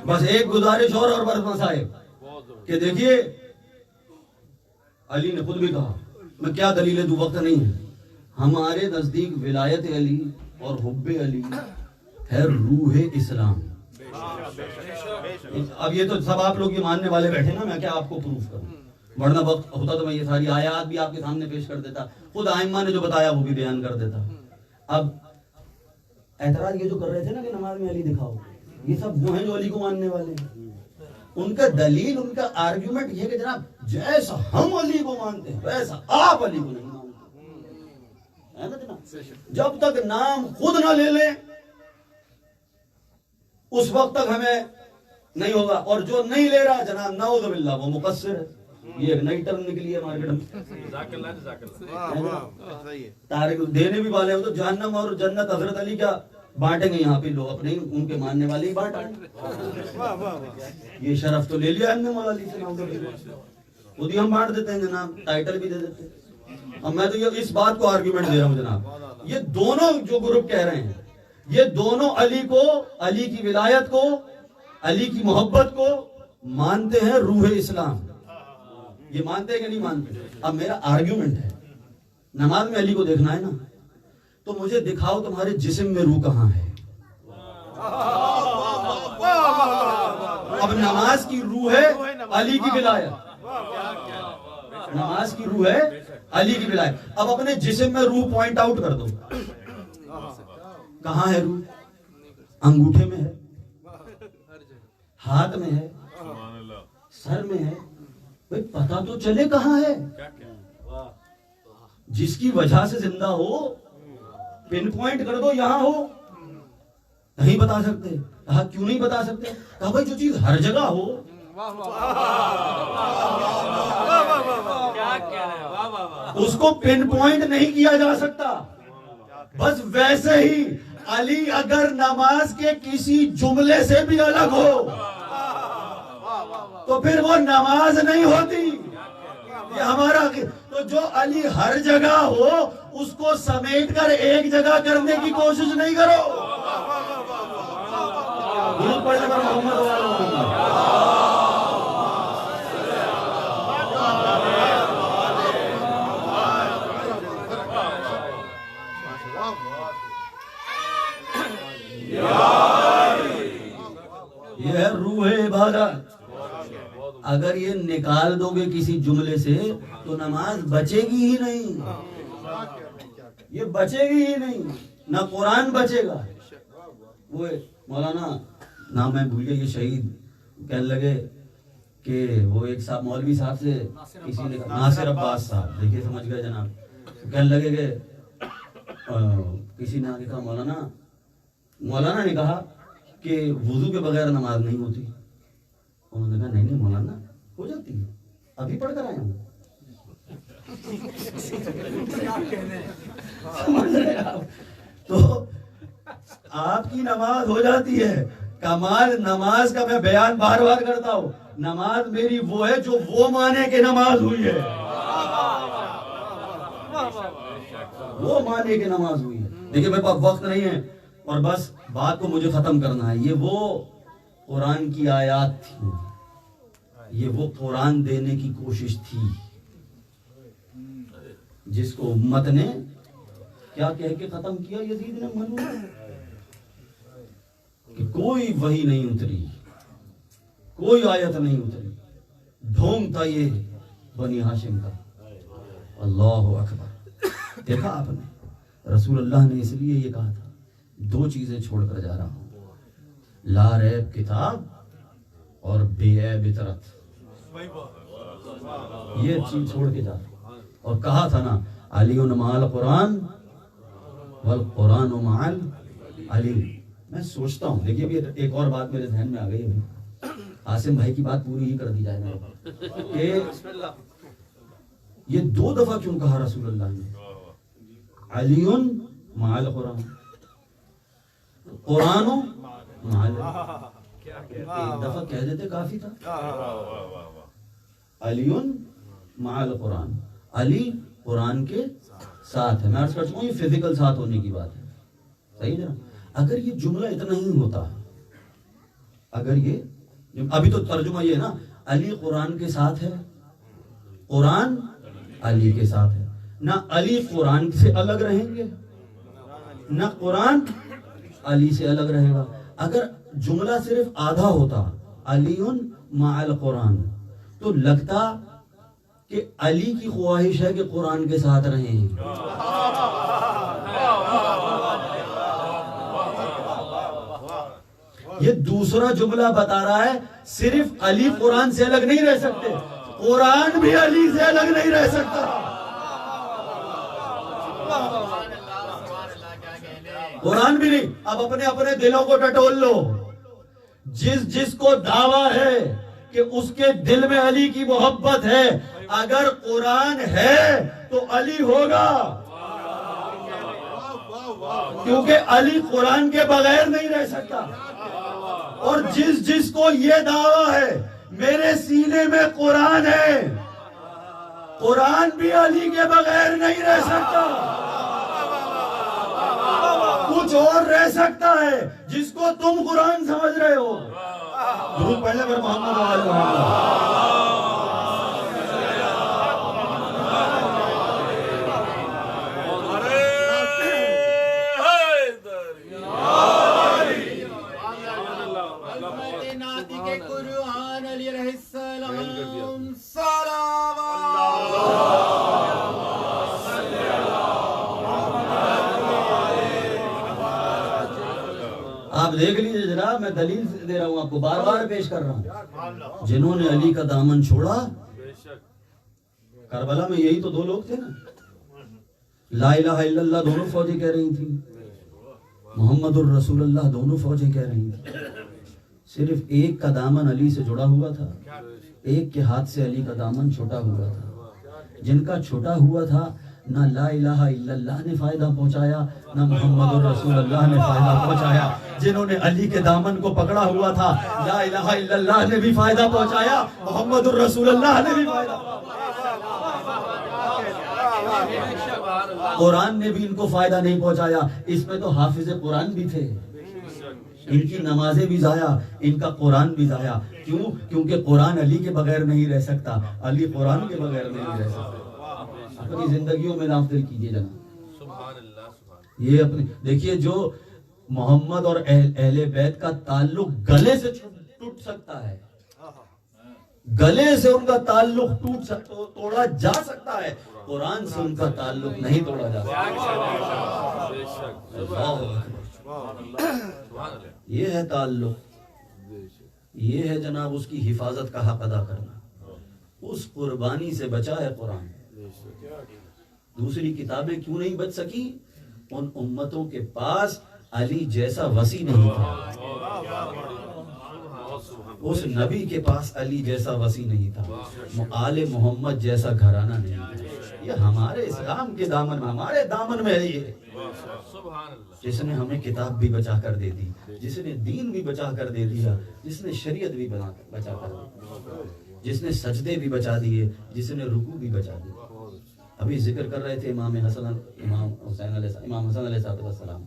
بس ایک گزارش اور برما صاحب کہ دیکھیے علی نے خود بھی کہا، میں کیا دلیلیں دوں، وقت نہیں ہے. ہمارے نزدیک ولایت علی اور حب علی ہے روح اسلام. اب یہ تو سب آپ لوگ یہ ماننے والے بیٹھے نا، میں کیا آپ کو پروف کروں، ورنہ وقت ہوتا تو میں یہ ساری آیات بھی آپ کے سامنے پیش کر دیتا، خود ائمہ نے جو بتایا وہ بھی بیان کر دیتا. اب اعتراض یہ جو کر رہے تھے نا کہ نماز میں علی دکھاؤ، یہ سب وہ ہیں جو علی کو ماننے والے ہیں. ان کا دلیل، ان کا آرگیومنٹ یہ کہ جناب جیسا ہم علی کو مانتے ہیں ویسا آپ علی کو نہیں مانتے. ہے نا جناب؟ جب تک نام خود نہ لے لیں اس وقت تک ہمیں نہیں ہوگا. اور جو نہیں لے رہا جناب نعوذ باللہ وہ مقصر ہے. یہ ایک نئی ٹرم نکلی ہے مارکیٹ میں. تارک دینے بھی والے ہو تو جہنم اور جنت حضرت علی کیا بانٹیں گے یہاں پہ لوگ اپنے ان کے ماننے والے ہی بانٹ یہ شرف تو لے لیا ہم نے مولا علی سے، خود ہی ہم بانٹ دیتے ہیں جناب، ٹائٹل بھی دے دیتے ہیں. اب میں تو یہ اس بات کو آرگیومنٹ دے رہا ہوں جناب، یہ دونوں جو گروپ کہہ رہے ہیں یہ دونوں علی کو، علی کی ولایت کو، علی کی محبت کو مانتے ہیں روح اسلام. یہ مانتے ہیں کہ نہیں مانتے؟ اب میرا آرگیومنٹ ہے نماز میں علی کو دیکھنا ہے نا تو مجھے دکھاؤ تمہارے جسم میں روح کہاں ہے. اب نماز کی روح ہے علی کی ولایت، نماز کی روح ہے علی کی ولایت. اب اپنے جسم میں روح پوائنٹ آؤٹ کر دو، کہاں ہے روح؟ انگوٹھے میں ہے، ہاتھ میں ہے، سر میں ہے. بھئی پتا تو چلے کہاں ہے. جس کی وجہ سے زندہ ہو پن پوائنٹ کر دو یہاں ہو. نہیں بتا سکتے. کہا کیوں نہیں بتا سکتے؟ کہا بھائی جو چیز ہر جگہ ہو. اس کو پن پوائنٹ نہیں کیا جا سکتا. بس ویسے ہی علی اگر نماز کے کسی جملے سے بھی الگ ہو تو پھر وہ نماز نہیں ہوتی. یہ ہمارا تو جو علی ہر جگہ ہو اس کو سمیٹ کر ایک جگہ کرنے کی کوشش نہیں کرو. درود پڑھنے پر محمد یہ ہے روح عبادت. اگر یہ نکال دو گے کسی جملے سے تو نماز بچے گی ہی نہیں. یہ بچے گی ہی نہیں، نہ قرآن بچے گا. وہ مولانا نام میں بھول گیا، یہ شہید کہنے لگے کہ وہ ایک صاحب مولوی صاحب سے کسی نے ناصر عباس صاحب، دیکھیے سمجھ گئے جناب، کہنے لگے کہ کسی نے کہا مولانا نے کہا کہ وضو کے بغیر نماز نہیں ہوتی. انہوں نے کہا نہیں مولانا ہو جاتی ہے، ابھی پڑھ کر آئے ہوں. تو آپ کی نماز ہو جاتی ہے. کمال نماز کا میں بیان بار بار کرتا ہوں، نماز میری وہ ہے جو وہ مانے کہ نماز ہوئی ہے، وہ مانے کہ نماز ہوئی ہے. دیکھیں میرے پاس وقت نہیں ہے اور بس بات کو مجھے ختم کرنا ہے. یہ وہ قرآن کی آیات تھی، یہ وہ قرآن دینے کی کوشش تھی جس کو امت نے کیا کہہ کے ختم کیا؟ یزید نے منو کہ کوئی وحی نہیں اتری، کوئی آیت نہیں اتری. ڈھونگ تھا یہ بنی ہاشم کا. اللہ اکبر. دیکھا آپ نے رسول اللہ نے اس لیے یہ کہا تھا دو چیزیں چھوڑ کر جا رہا ہوں، لا ریب کتاب اور بے عیب اطرت. یہ چیز چھوڑ کے جا رہا ہوں. اور کہا تھا نا علی مع القرآن والقرآن مع علی. میں سوچتا ہوں، دیکھیے ابھی ایک اور بات میرے ذہن میں آ گئی ہے، عاصم بھائی کی بات پوری ہی کر دی جائے گا کہ یہ دو دفعہ کیوں کہا رسول اللہ نے علی مع القرآن، قرآن مع علی. ایک دفعہ کہہ دیتے کافی تھا. علی مع القرآن، علی قرآن کے ساتھ ہے. میں عرض کر چکا ہوں یہ فزیکل ساتھ ہونے کی بات ہے. صحیح ہے نا؟ اگر یہ جملہ اتنا ہی ہوتا، اگر یہ ابھی تو ترجمہ یہ ہے نا علی قرآن کے ساتھ ہے، قرآن علی کے ساتھ ہے. نہ علی قرآن سے الگ رہیں گے نہ قرآن علی سے الگ رہے گا. اگر جملہ صرف آدھا ہوتا علی مع القرآن تو لگتا کہ علی کی خواہش ہے کہ قرآن کے ساتھ رہیں. یہ دوسرا جملہ بتا رہا ہے صرف علی قرآن سے الگ نہیں رہ سکتے، قرآن بھی علی سے الگ نہیں رہ سکتا۔ قرآن بھی نہیں۔ اب اپنے اپنے دلوں کو ٹٹول لو، جس کو دعویٰ ہے کہ اس کے دل میں علی کی محبت ہے، اگر قرآن ہے تو علی ہوگا، کیونکہ علی قرآن کے بغیر نہیں رہ سکتا۔ اور جس کو یہ دعویٰ ہے میرے سینے میں قرآن ہے، قرآن بھی علی کے بغیر نہیں رہ سکتا، کچھ اور رہ سکتا ہے جس کو تم قرآن سمجھ رہے ہو۔ درود پڑھ لیں پر محمد و آل محمد۔ آپ دیکھ لیجئے جناب، میں دلیل دے رہا ہوں آپ کو، بار بار پیش کر رہا ہوں، جنہوں نے علی کا دامن چھوڑا، کربلا میں یہی تو دو لوگ تھے نا، لا الہ الا اللہ دونوں فوجیں کہہ رہی تھیں، محمد الرسول اللہ دونوں فوجیں کہہ رہی تھیں، صرف ایک کا دامن علی سے جڑا ہوا تھا، ایک کے ہاتھ سے علی کا دامن چھوٹا ہوا تھا۔ جن کا چھوٹا ہوا تھا نہ لا الہ الا اللہ نے فائدہ پہنچایا، نہ محمد الرسول اللہ نے فائدہ پہنچایا۔ جنہوں نے علی کے دامن کو پکڑا ہوا تھا، لا الہ الا اللہ نے بھی فائدہ پہنچایا، محمد الرسول اللہ نے بھی فائدہ پہنچایا، قرآن نے بھی ان کو فائدہ نہیں پہنچایا۔ اس میں تو حافظ قرآن بھی تھے، ان کی نمازیں بھی ضائع، ان کا قرآن بھی ضائع۔ کیوں؟ کیونکہ قرآن علی کے بغیر نہیں رہ سکتا، علی قرآن کے بغیر نہیں رہ سکتا۔ اپنی زندگیوں میں نافذ کیجئے جناب، یہ اپنی دیکھیے، جو محمد اور اہل بیت کا تعلق گلے سے ٹوٹ سکتا ہے، گلے سے ان کا تعلق توڑا جا سکتا ہے، قرآن سے ان کا تعلق نہیں توڑا جا سکتا۔ یہ ہے تعلق، یہ ہے جناب اس کی حفاظت کا حق ادا کرنا، اس قربانی سے بچا ہے قرآن۔ دوسری کتابیں کیوں نہیں بچ سکی؟ ان امتوں کے پاس علی جیسا وسیع نہیں تھا، اس نبی کے پاس علی جیسا وسیع نہیں تھا، آل محمد جیسا گھرانہ نہیں تھا۔ یہ ہمارے اسلام کے دامن میں، ہمارے دامن میں ہے، یہ جس نے ہمیں کتاب بھی بچا کر دے دی، جس نے دین بھی بچا کر دے دیا، جس نے شریعت بھی بچا کر دی، جس نے سجدے بھی بچا دیے، جس نے رکوع بھی بچا دیے۔ ابھی ذکر کر رہے تھے امام حسن علیہ السلام،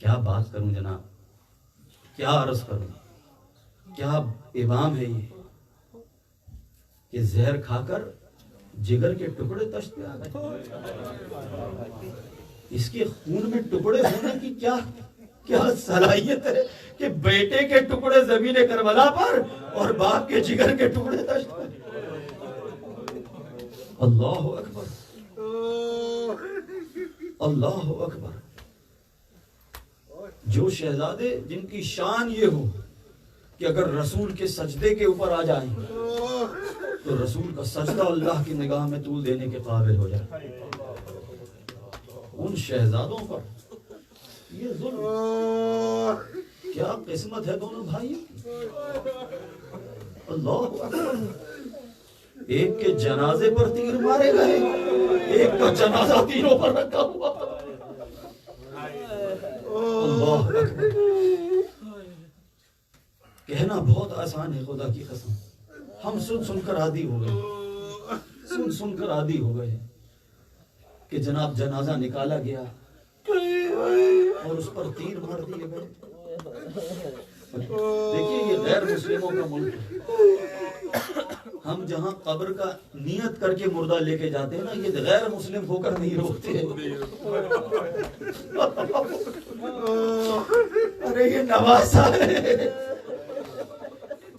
کیا بات کروں جناب، کیا عرض کروں، کیا امام ہے یہ کہ زہر کھا کر جگر کے ٹکڑے تشت پہ آ گئے۔ اس کے خون میں ٹکڑے ہونے کی کیا صلاحیت ہے کہ بیٹے کے ٹکڑے زمین کربلا پر اور باپ کے جگر کے ٹکڑے تشت پر۔ اللہ اکبر، اللہ اکبر۔ جو شہزادے جن کی شان یہ ہو کہ اگر رسول کے سجدے کے اوپر آ جائیں تو رسول کا سجدہ اللہ کی نگاہ میں طول دینے کے قابل ہو جائے، ان شہزادوں پر یہ ظلم، کیا قسمت ہے دونوں بھائیوں کی۔ اللہ اکبر۔ ایک کے جنازے پر تیر مارے گئے، ایک کا جنازہ تیروں پر رکھا ہوا تھا۔ اللہ اکبر۔ کہنا بہت آسان ہے، خدا کی قسم ہم سن کر عادی ہو گئے، سن کر عادی ہو گئے کہ جناب جنازہ نکالا گیا اور اس پر تیر مار دیے گئے۔ دیکھیے یہ غیر مسلموں کا ملک ہے، ہم جہاں قبر کا نیت کر کے مردہ لے کے جاتے ہیں نا، یہ غیر مسلم ہو کر نہیں روکتے۔ ارے یہ نواسا ہے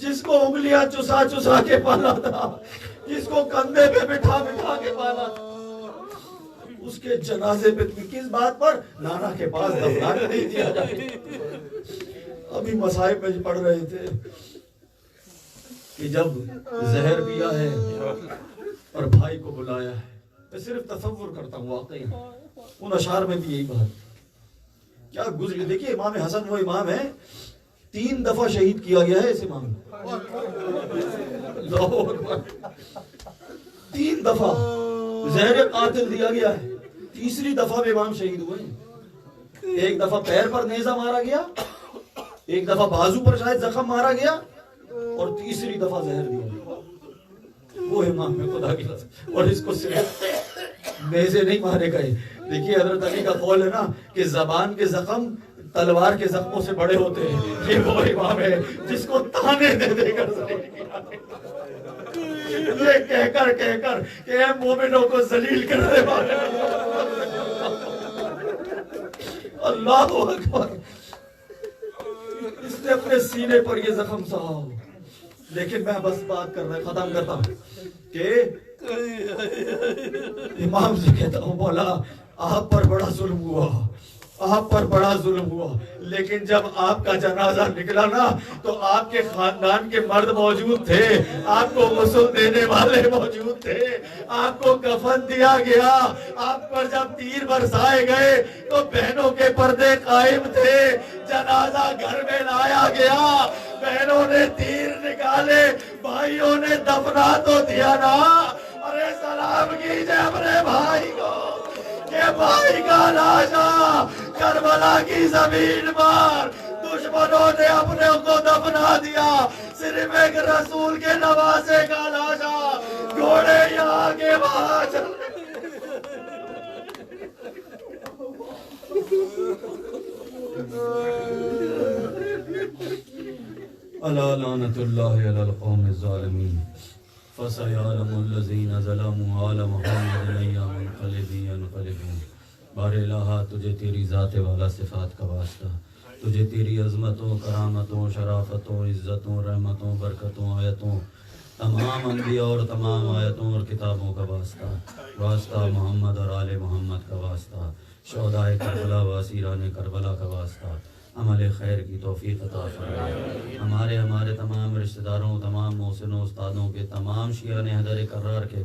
جس کو انگلیاں چسا چسا کے پالا تھا، جس کو کندھے پہ بٹھا بٹھا کے پالا تھا، اس کے جنازے پہ کس بات پر؟ نانا کے پاس دفنا کر نہیں دیا جائے۔ ابھی مصائب میں پڑھ رہے تھے کہ جب زہر پیا ہے اور بھائی کو بلایا ہے. میں صرف تصور کرتا ہوں واقعی ان اشعار میں بھی یہی بات کیا گزری. دیکھیے امام حسن وہ امام ہے 3 دفعہ شہید کیا گیا ہے اس امام اللہ اکبر. 3 دفعہ زہر قاتل دیا گیا ہے. تیسری دفعہ بھی امام شہید ہوئے ہیں. ایک دفعہ پیر پر نیزہ مارا گیا, ایک دفعہ بازو پر شاید زخم مارا گیا, اور تیسری دفعہ زہر دیا گیا. وہ امام میں خدا کی قسم. اور اس کو صرف نیزے نہیں مارے گئے. دیکھیے حضرت علی کا قول ہے نا کہ زبان کے زخم تلوار کے زخموں سے بڑے ہوتے ہیں. یہ وہ امام ہے جس کو تانے دے دے کر یہ کہہ کر کہ اے مومنوں کو ذلیل کرنے والے اللہ اکبر. اس نے اپنے سینے پر یہ زخم سہا. لیکن میں بس بات کر رہا ختم کرتا ہوں کہ امام سے کہتا ہوں مولا آپ پر بڑا ظلم ہوا, آپ پر بڑا ظلم ہوا, لیکن جب آپ کا جنازہ نکلا نا تو آپ کے خاندان کے مرد موجود تھے, آپ کو غسل دینے والے موجود تھے, آپ کو کفن دیا گیا, آپ پر جب تیر برسائے گئے تو بہنوں کے پردے قائم تھے, جنازہ گھر میں لایا گیا, بہنوں نے تیر نکالے, بھائیوں نے دفنا تو دیا نا. ارے سلام کیجئے اپنے بھائی کو کہ بھائی کا لاشا کربلا کی زمین پر دشمنوں نے اپنے کو دفنا دیا. صرف ایک رسول کے نواسے کا لاشا گھوڑے یہاں کے وہاں چل الا لعنت اللہ علی القوم الظالمین فسيعلم الذين ظلموا على محمد ايام منقلبين ينقلبون. بار الہ تجھے تیری ذات والا صفات کا واسطہ, تجھے تیری عظمتوں, کرامتوں, شرافتوں, عزتوں, رحمتوں, برکتوں, آیتوں, تمام انبیاء اور تمام آیتوں اور کتابوں کا واسطہ, واسطہ محمد اور آل محمد کا واسطہ, شہداء کربلا و اسیران کربلا کا واسطہ, عمل خیر کی توفیق عطا فرما. ہمارے تمام رشتہ داروں, تمام محسنوں, استادوں کے, تمام شیعان حیدر کرار کے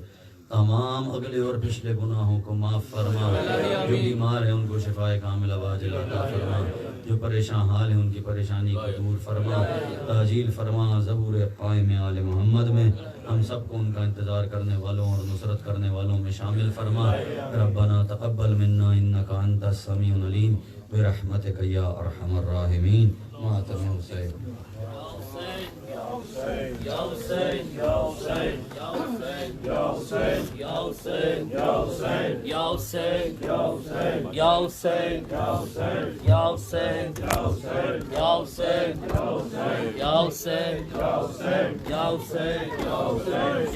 تمام اگلے اور پچھلے گناہوں کو معاف فرما. جو بیمار ہیں ان کو شفائے کاملہ عاجلہ عطا فرما, جو پریشان حال ہیں ان کی پریشانی کو دور فرما, تعجیل فرما. زبور قائم آل محمد میں ہم سب کو ان کا انتظار کرنے والوں اور نصرت کرنے والوں میں شامل فرما. ربنا تقبل منا انک انت السمیع العلیم برحمتک یا ارحم الراحمین. ماتم حسین یا حسین یا حسین یا حسین یا حسین یا حسین یا حسین یا حسین یا حسین یا حسین یا حسین یا حسین یا حسین یا حسین یا حسین یا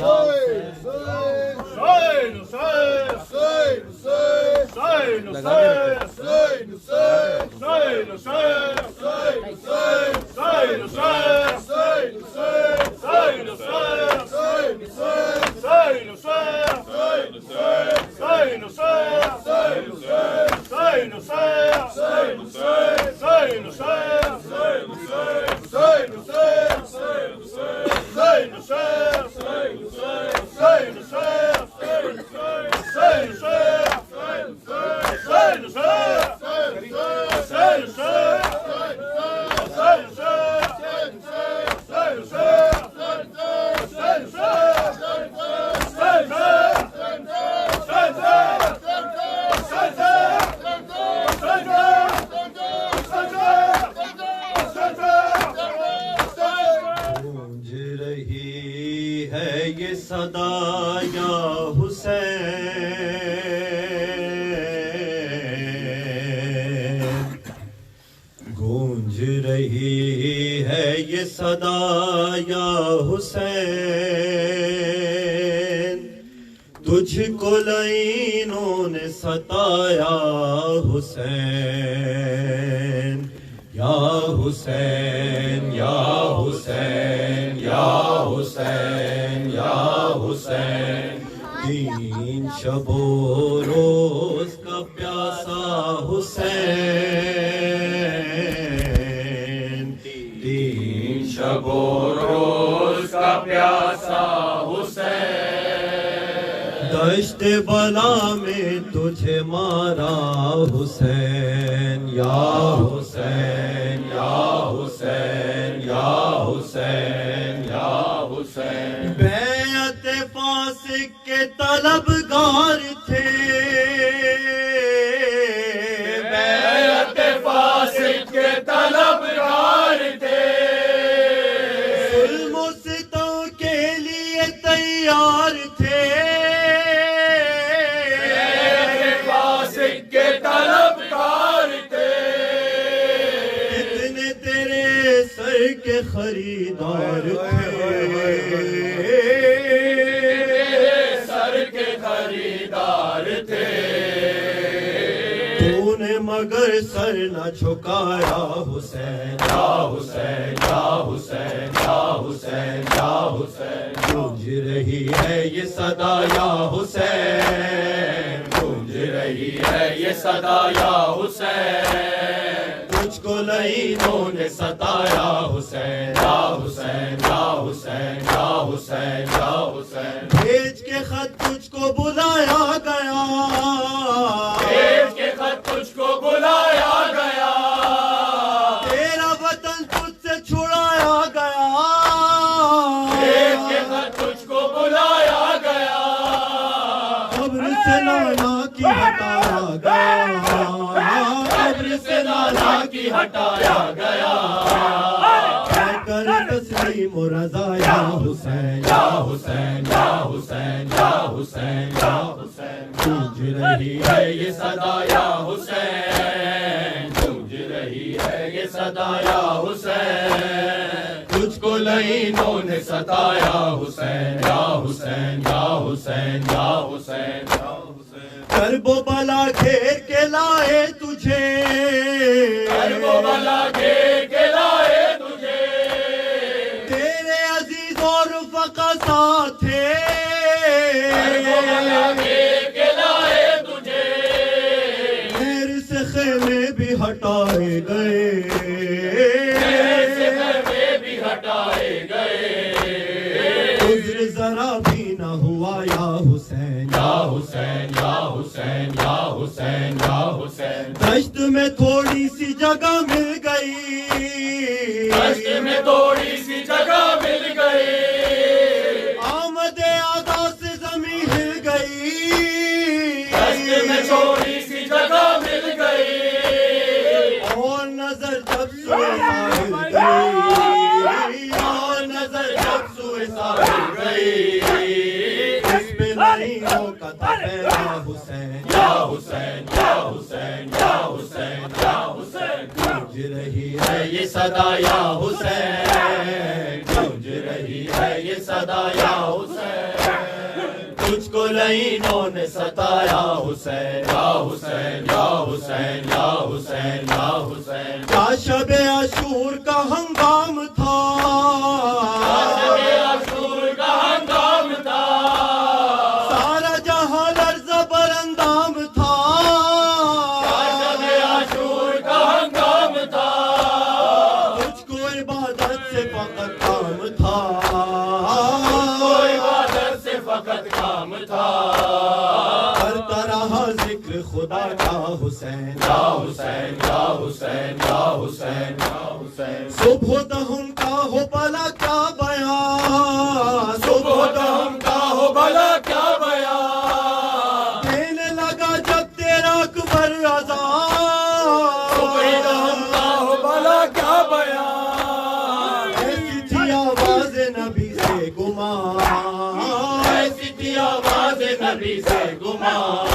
تجھ کو لعینوں نے ستایا حسین یا حسین یا حسین یا حسین یا حسین. دین شب و روز کا پیاسا حسین, تین شب و روز کا پیاسا حسین، دشت بلا میں تجھے مارا حسین، یا حسین یا حسین یا حسین یا حسین۔ بیعت فاسق کے طلبگار تھے، بیعت فاسق کے طلبگار تھے، ظلم و ستم کے لیے تیار تھے، بیعت فاسق کے طلبگار تھے، کتنے تیرے سر کے خریدار تھے، مگر سر نہ جھکایا حسین، یا حسین یا حسین یا حسین یا حسین۔ گونج رہی ہے یہ صدا یا حسین، گونج رہی ہے یہ صدا یا حسین، تجھ کو لعینوں نے ستایا حسین، یا حسین یا حسین یا حسین یا حسین۔ بھیج کے خط تجھ کو بلایا گیا، بھیج کے خط تجھ کو بلایا گیا، تیرا وطن تجھ سے چھڑایا گیا، بھیج کے خط تجھ کو بلایا گیا، قبر سے لالا کی ہٹایا گیا، قبر سے لالا کی ہٹایا گیا، کر تسلیم و رضا یا حسین، یا حسین یا حسین یا حسین یا حسین۔ گونج رہی ہے یہ صدا یا حسین، گونج رہی ہے یہ صدا یا حسین، تجھ کو لعینوں نے ستایا حسین، یا حسین یا حسین یا حسین یا حسین۔ کرب و بلا گھیر کے لائے تجھے، کرب و بلا گھیر کے لائے تجھے، تیرے عزیز اور رفقا ساتھ تھے، کرب و بلا گھیر کے لائے تجھے، خیر سے خیمے بھی ہٹائے گئے، خیر سے خیمے بھی ہٹائے گئے، عذر ذرا بھی نہ ہوا یا حسین، یا حسین یا حسین یا حسین یا حسین۔ دشت میں تھوڑی سی جگہ مل گئی، دشت میں تھوڑی سی جگہ مل گئی، آمد آدھا سے زمین ہل گئی، دشت میں تھوڑی سی جگہ مل گئی، اور نظر جب سوئے ساحل گئی، اور نظر جب سوئے ساحل گئی، اس پہ لعینوں کا تھا پہلا حسین، یا حسین یا حسین یا حسین یا حسین۔ گونج رہی ہے یہ صدا یا حسین، گونج رہی ہے یہ صدا یا حسین، تجھ کو لعینوں نے ستایا حسین، یا حسین یا حسین یا حسین یا حسین۔ کیا شب عاشور کا ہنگام تھا، شب عاشور کا ہنگام تھا، سارا جہاں لرز بر اندام تھا، شب عاشور کا ہنگام تھا، تجھ کو عبادت سے فقط کام تھا، تجھ کو عبادت سے فقط کام تھا، کرتا رہا ذکر خدا کا حسین، یا حسین یا حسین یا حسین یا حسین۔ صبح و دہن کا ہو بھلا کیا بیان، صبح و دہن کا ہو بھلا کیا بیان، دینے لگا جب تیرا اکبر اذان، صبح و دہن کا ہو بھلا کیا بیان، ایسی تھی آواز نبی سے گمان، ایسی تھی آواز نبی سے گمان،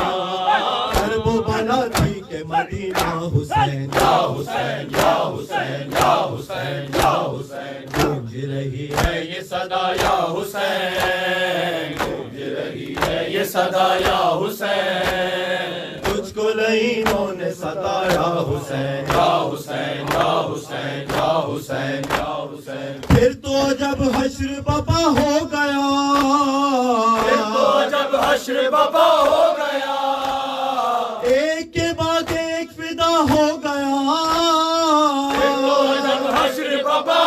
کرب و بلا تھی کہ مدینہ حسین، یا حسین یا حسین یا حسین یا حسین۔ گونج رہی ہے یہ صدا یا حسین، گونج رہی ہے یہ صدا یا حسین، تجھ کو لعینوں نے ستایا حسین، یا حسین یا حسین یا حسین یا حسین۔ پھر تو جب حشر بپا ہو گیا، پھر تو جب حشر بپا ہو گیا، ایک کے بعد ایک فدا ہو گیا، پھر تو جب حشر بپا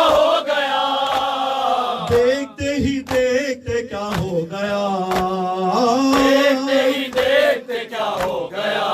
ہو گیا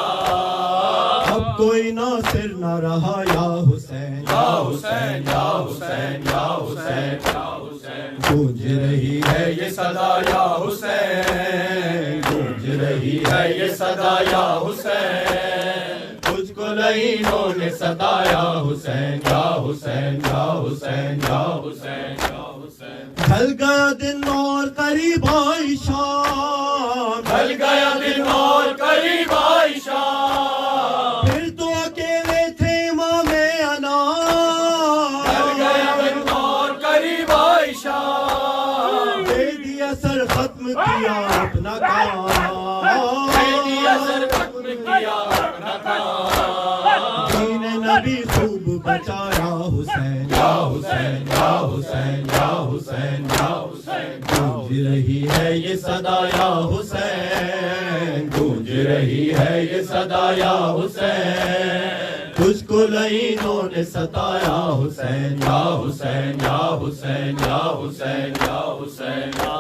اب کوئی ناصر نہ رہا یا حسین یا حسین یا حسین یا حسین یا حسین گونج رہی ہے یہ صدا یا حسین گونج رہی ہے یہ صدا یا حسین تجھ کو لعینوں نے ستایا حسین یا حسین یا حسین یا حسین یا حسین ڈھل گیا دن اور قریب آئی شام ڈھل گیا دن اور قریب آئی شام پھر تو اکیلے تھے امام انام ڈھل گیا دن اور قریب آئی شام دے دیا سر ختم کیا اپنا کام دیا سر ختم کیا اپنا کام دین نبی خوب بچایا حسین یا حسین یا حسین یا حسین یا حسین گونج رہی ہے یہ صدا یا حسین گونج رہی ہے یہ صدا یا حسین تجھ کو لعینوں نے ستایا حسین یا حسین یا حسین یا حسین یا حسین یا حسین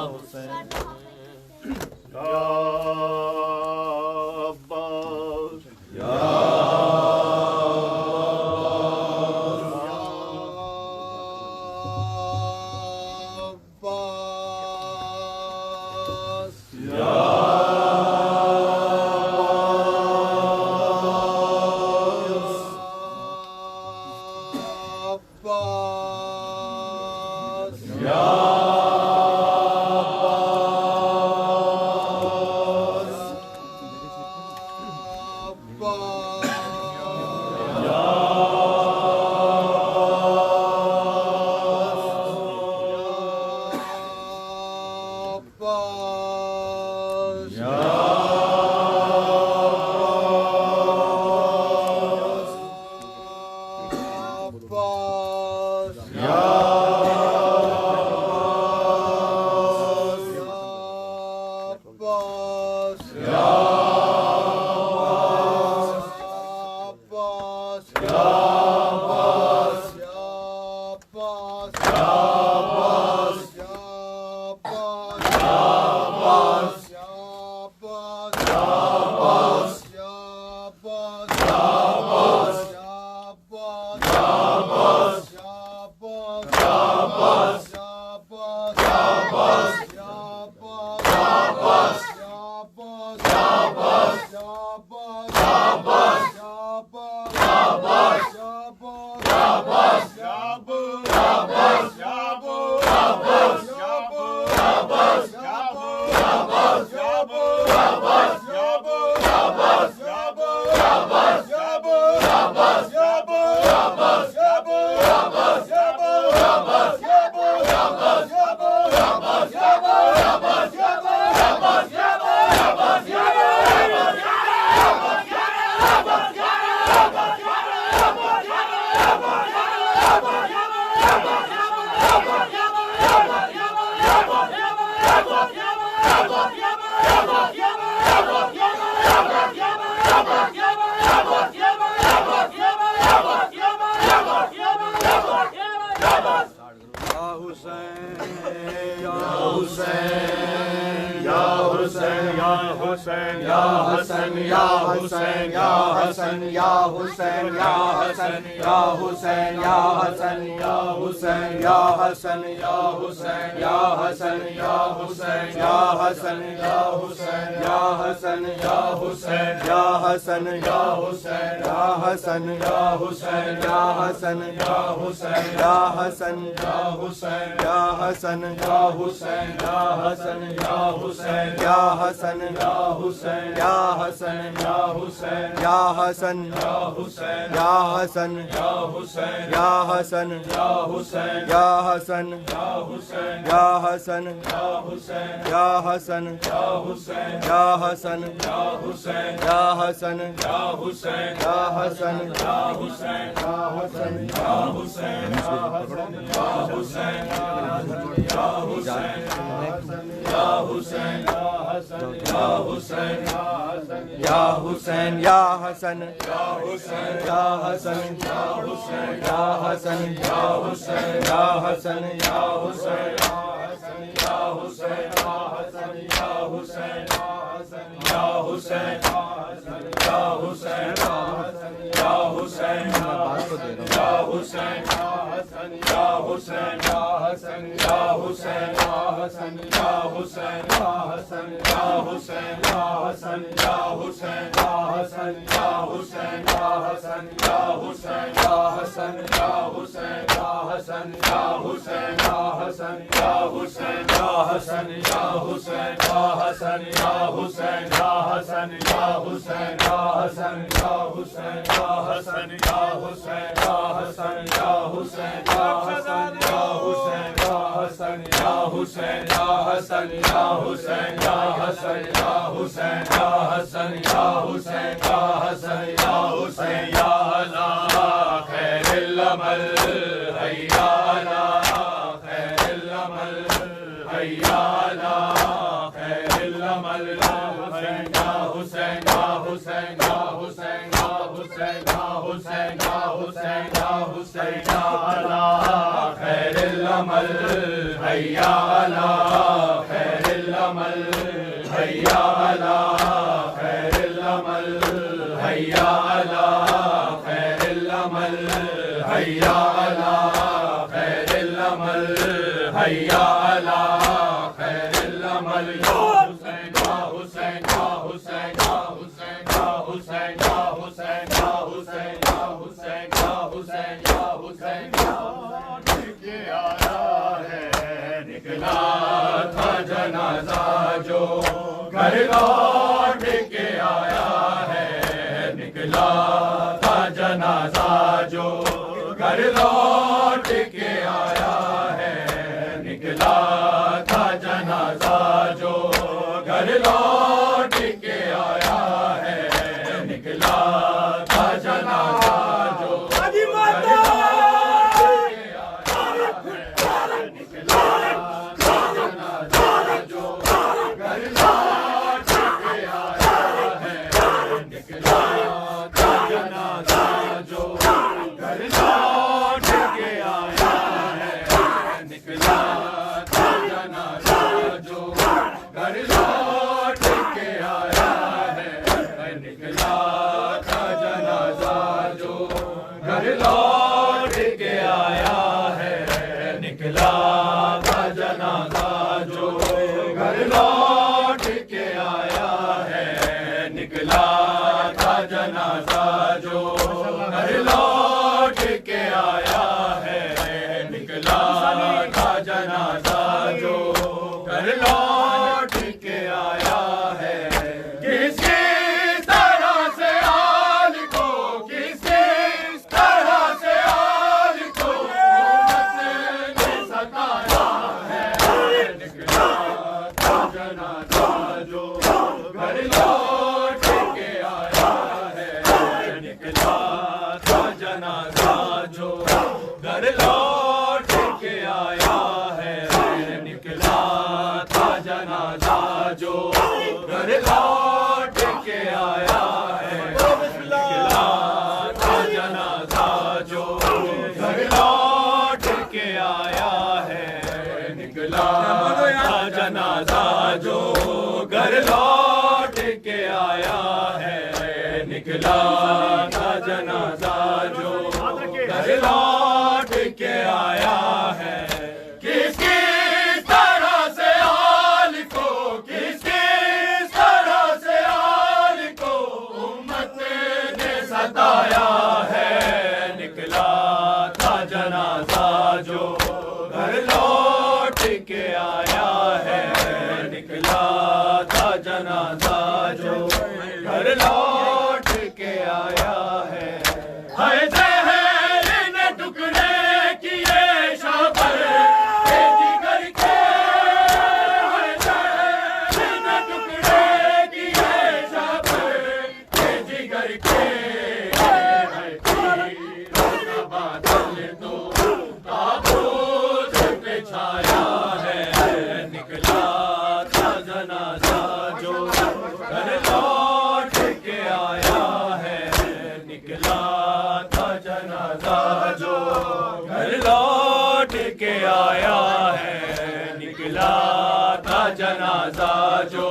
جنازہ جو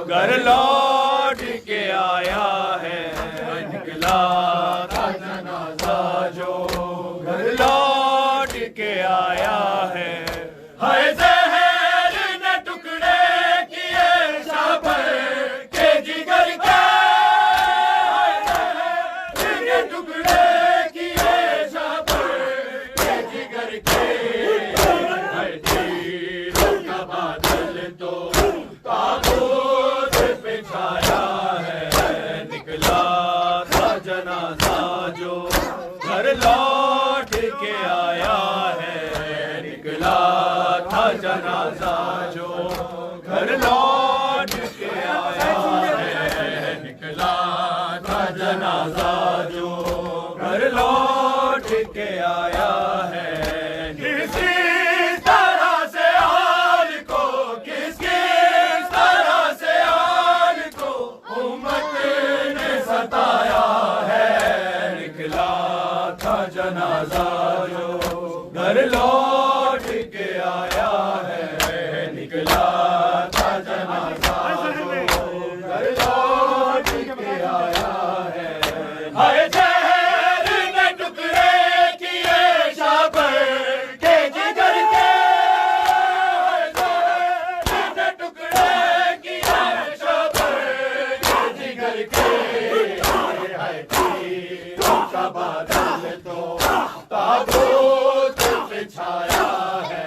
گھر لوٹ کے آیا ہے جنازہ جو گھر لوٹ کے آیا ہے، نکلا تھا جنازہ جو گھر لوٹ کے آیا ہے، کسی طرح سے حال کو، کس طرح سے حال کو امت نے ستایا ہے، نکلا تھا جنازہ جو گھر لوٹ کے آیا ہے، نکلا تھا جنازہ جو گھر لوٹ کے آیا ہے، ہائے زہر نے ٹکڑے کیے شابر کے جگر کے، ہائے زہر نے ٹکڑے کیے شابر کے جگر کے، ہائے تیروں کا بادل تو تابوت پہ چھایا ہے،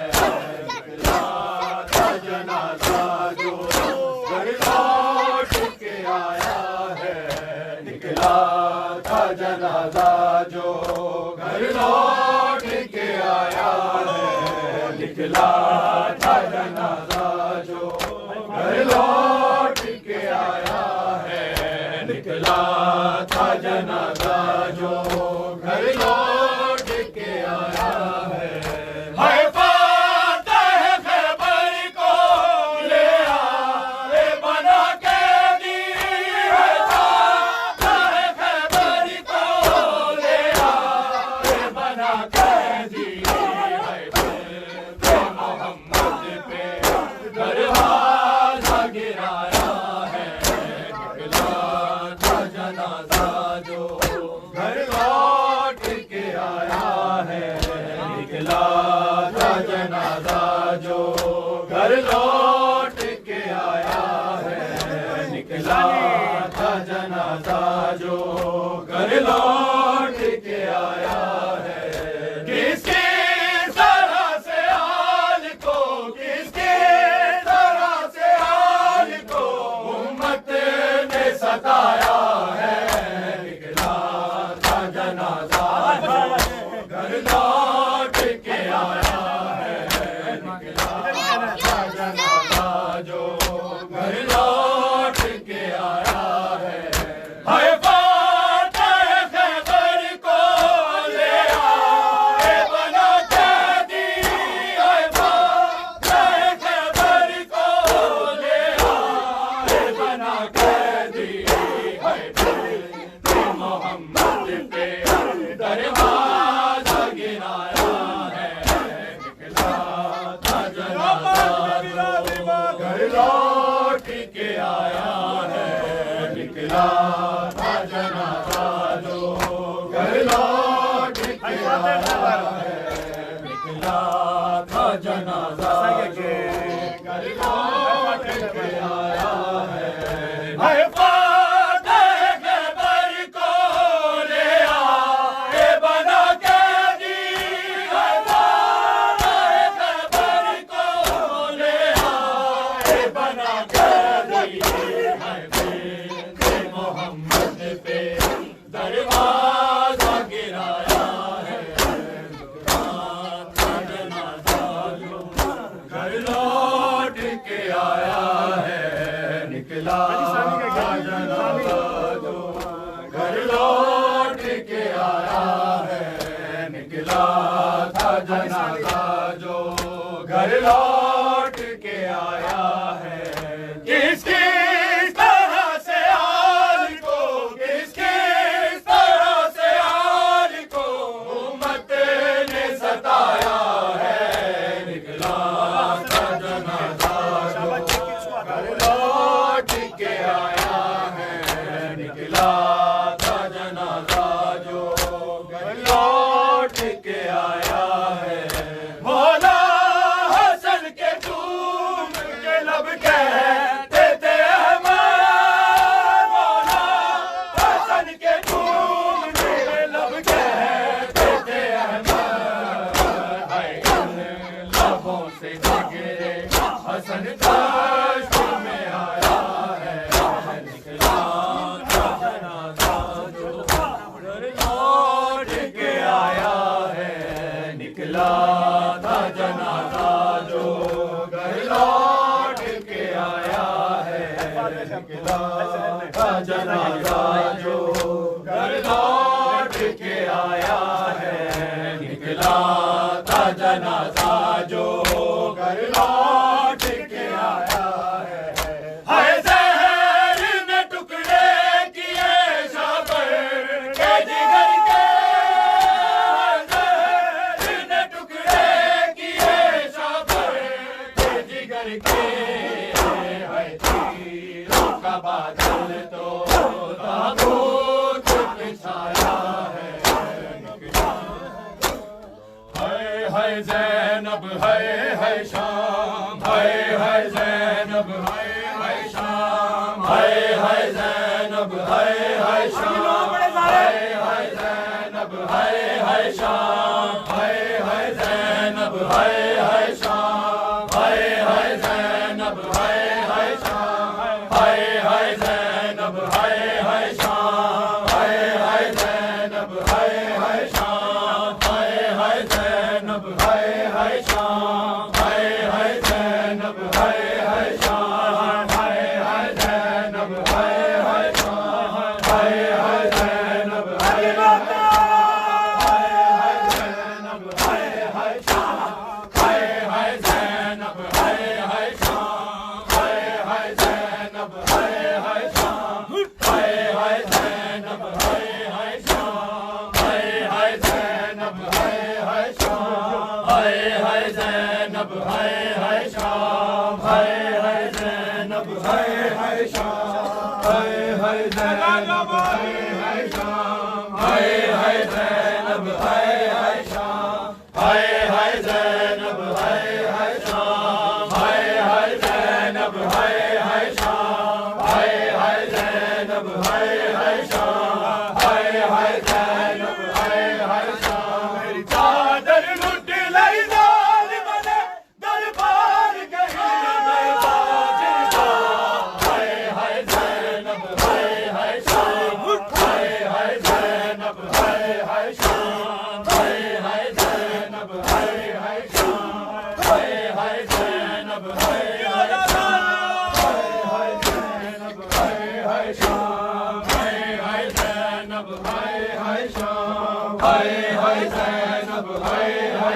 نکلا تھا جنازہ جو گھر لوٹ کے آیا ہے، نکلا تھا جنازہ جو گھر لوٹ کے آیا ہے، نکلا تھا جنازہ جو گھر لوٹ کے آیا ہے، نکلا تھا جنازہ جو گھر لوٹ کے آیا ہے، ہائے فاتح خیبر کو لے آئے بنا قیدی، ہائے فاتح خیبر کو لے آئے بنا قیدی، ہائے پہ محمد پہ دروازہ گرایا ہے، نکلا تھا جنازہ جو گھر لوٹ کے آیا ہے، نکلا تھا جنازہ جو گھر لوٹ کے آیا ہے، نکلا تھا جنازہ جو گھر لوٹ کے آیا ہے، کس طرح سے حال کو، کس طرح سے حال کو امت نے ستایا ہے، نکلا تھا جنازہ جو گھر لوٹ کے آیا ہے، نکلا تھا جنازہ جو گھر لوٹ کے آیا ہے، ہائے فاتح خیبر کو لے آئے بنا قیدی، ہائے فاتح خیبر کو لے آئے بنا قیدی، ہائے پہ محمد پہ دروازہ گرایا ہے، نکلا تھا جنازہ جو گھر لوٹ کے آیا ہے، نکلا تھا جنازہ جو گھر لوٹ کے آیا ہے، نکلا تھا جنازہ جو گھر لوٹ کے آیا ہے، ہائے فاتح خیبر کو لے آئے بنا قیدی، ہائے فاتح خیبر کو لے آئے بنا قیدی، ہائے پہ محمد پہ دروازہ گرایا ہے، نکلا تھا جنازہ جو گھر لوٹ کے آیا ہے، نکلا تھا جنازہ جو گھر لوٹ کے آیا ہے، نکلا تھا جنازہ جو گھر لوٹ کے آیا ہے، کس طرح سے حال کو، کس طرح سے حال کو امت نے ستایا ہے، نکلا تھا جنازہ جو گھر لوٹ کے آیا ہے، نکلا تھا جنازہ جو گھر لوٹ کے آیا ہے، مولا حسن کے چوم کے لب کہتے تھے احمد، مولا حسن کے چوم کے لب کہتے تھے احمد، ہائے ان لبوں سے جگرے حسن دشت میں آیا ہے، نکلا تھا جنازہ جو گھر لوٹ کے آیا ہے، نکلا تھا جنازہ جو نکلا تھا جنازہ جو گھر لوٹ کے آیا ہے، نکلا تھا جنازہ جو گھر لوٹ کے آیا ہے، ہائے زہر نے ٹکڑے کیے شابر کے جگر کے، زہر نے ٹکڑے کیے شابر کے جگر کے، ہائے تیروں کا بادل تو تابوت پہ چھایا ہے، ہائے زینب ہائے شام، ہائے زینب ہائے شام، ہائے زینب ہائے شام، ہائے زینب ہائے شام، ہائے زینب ہائے شام، ہائے زینب ہائے شام، ہائے زینب ہائے شام، ہائے زینب ہائے شام، ہائے زینب ہائے شام، ہائے زینب ہائے شام، ہائے زینب ہائے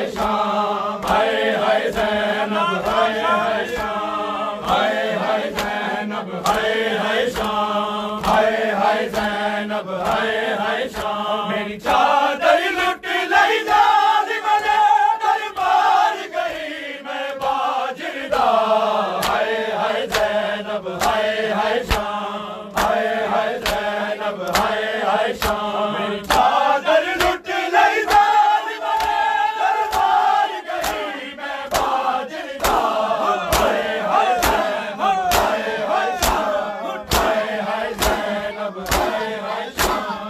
شام، ہائے زینب ہائے میری چادر لٹ لئی ظالم نے دربار گئی میں باجردہ، ہائے زینب ہائے شام، ہائے زینب ہائے شام، میری چادر لٹ لئی ظالم نے دربار گئی میں باجردہ، ہائے زینب ہائے شام، ہائے زینب ہائے شام،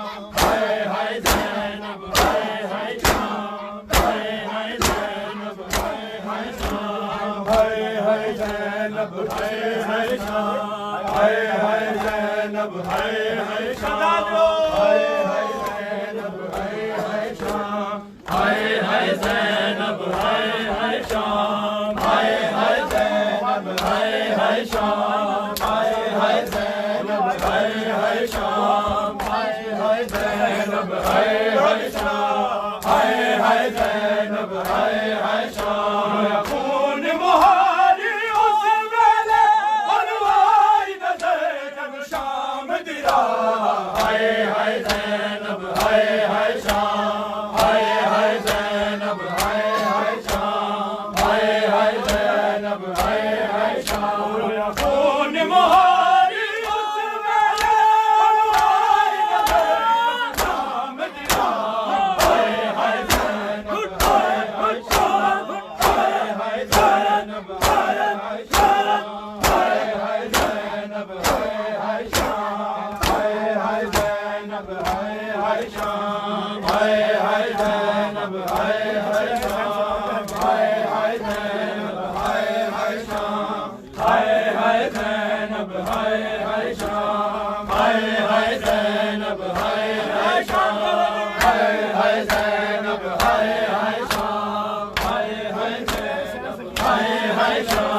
ہائے زینب ہائے شام، ہائے زینب ہائے شام، ہائے زینب ہائے شام، ہائے زینب ہائے شام، ہائے زینب ہائے شام، ہائے زینب ہائے شام، ہائے زینب ہائے شام، ہائے زینب ہائے شام، ہائے زینب ہائے شام، ہائے زینب ہائے شام، خون مہاری اس ویلے انوار نظر جب شام گرا، ہائے زینب ہائے شام، ہائے زینب ہائے شام، ہائے زینب ہائے شام، خون مہاری اس ویلے انوار نظر شام گرا، ہائے زینب ہائے شام، ہائے زینب ہائے شام، ہائے زینب ہائے شام، ہائے زینب ہائے شام، ہائے زینب ہائے شام، ہائے زینب ہائے شام، ہائے زینب ہائے شام، ہائے زینب ہائے شام، ہائے زینب ہائے شام، ہائے زینب ہائے شام،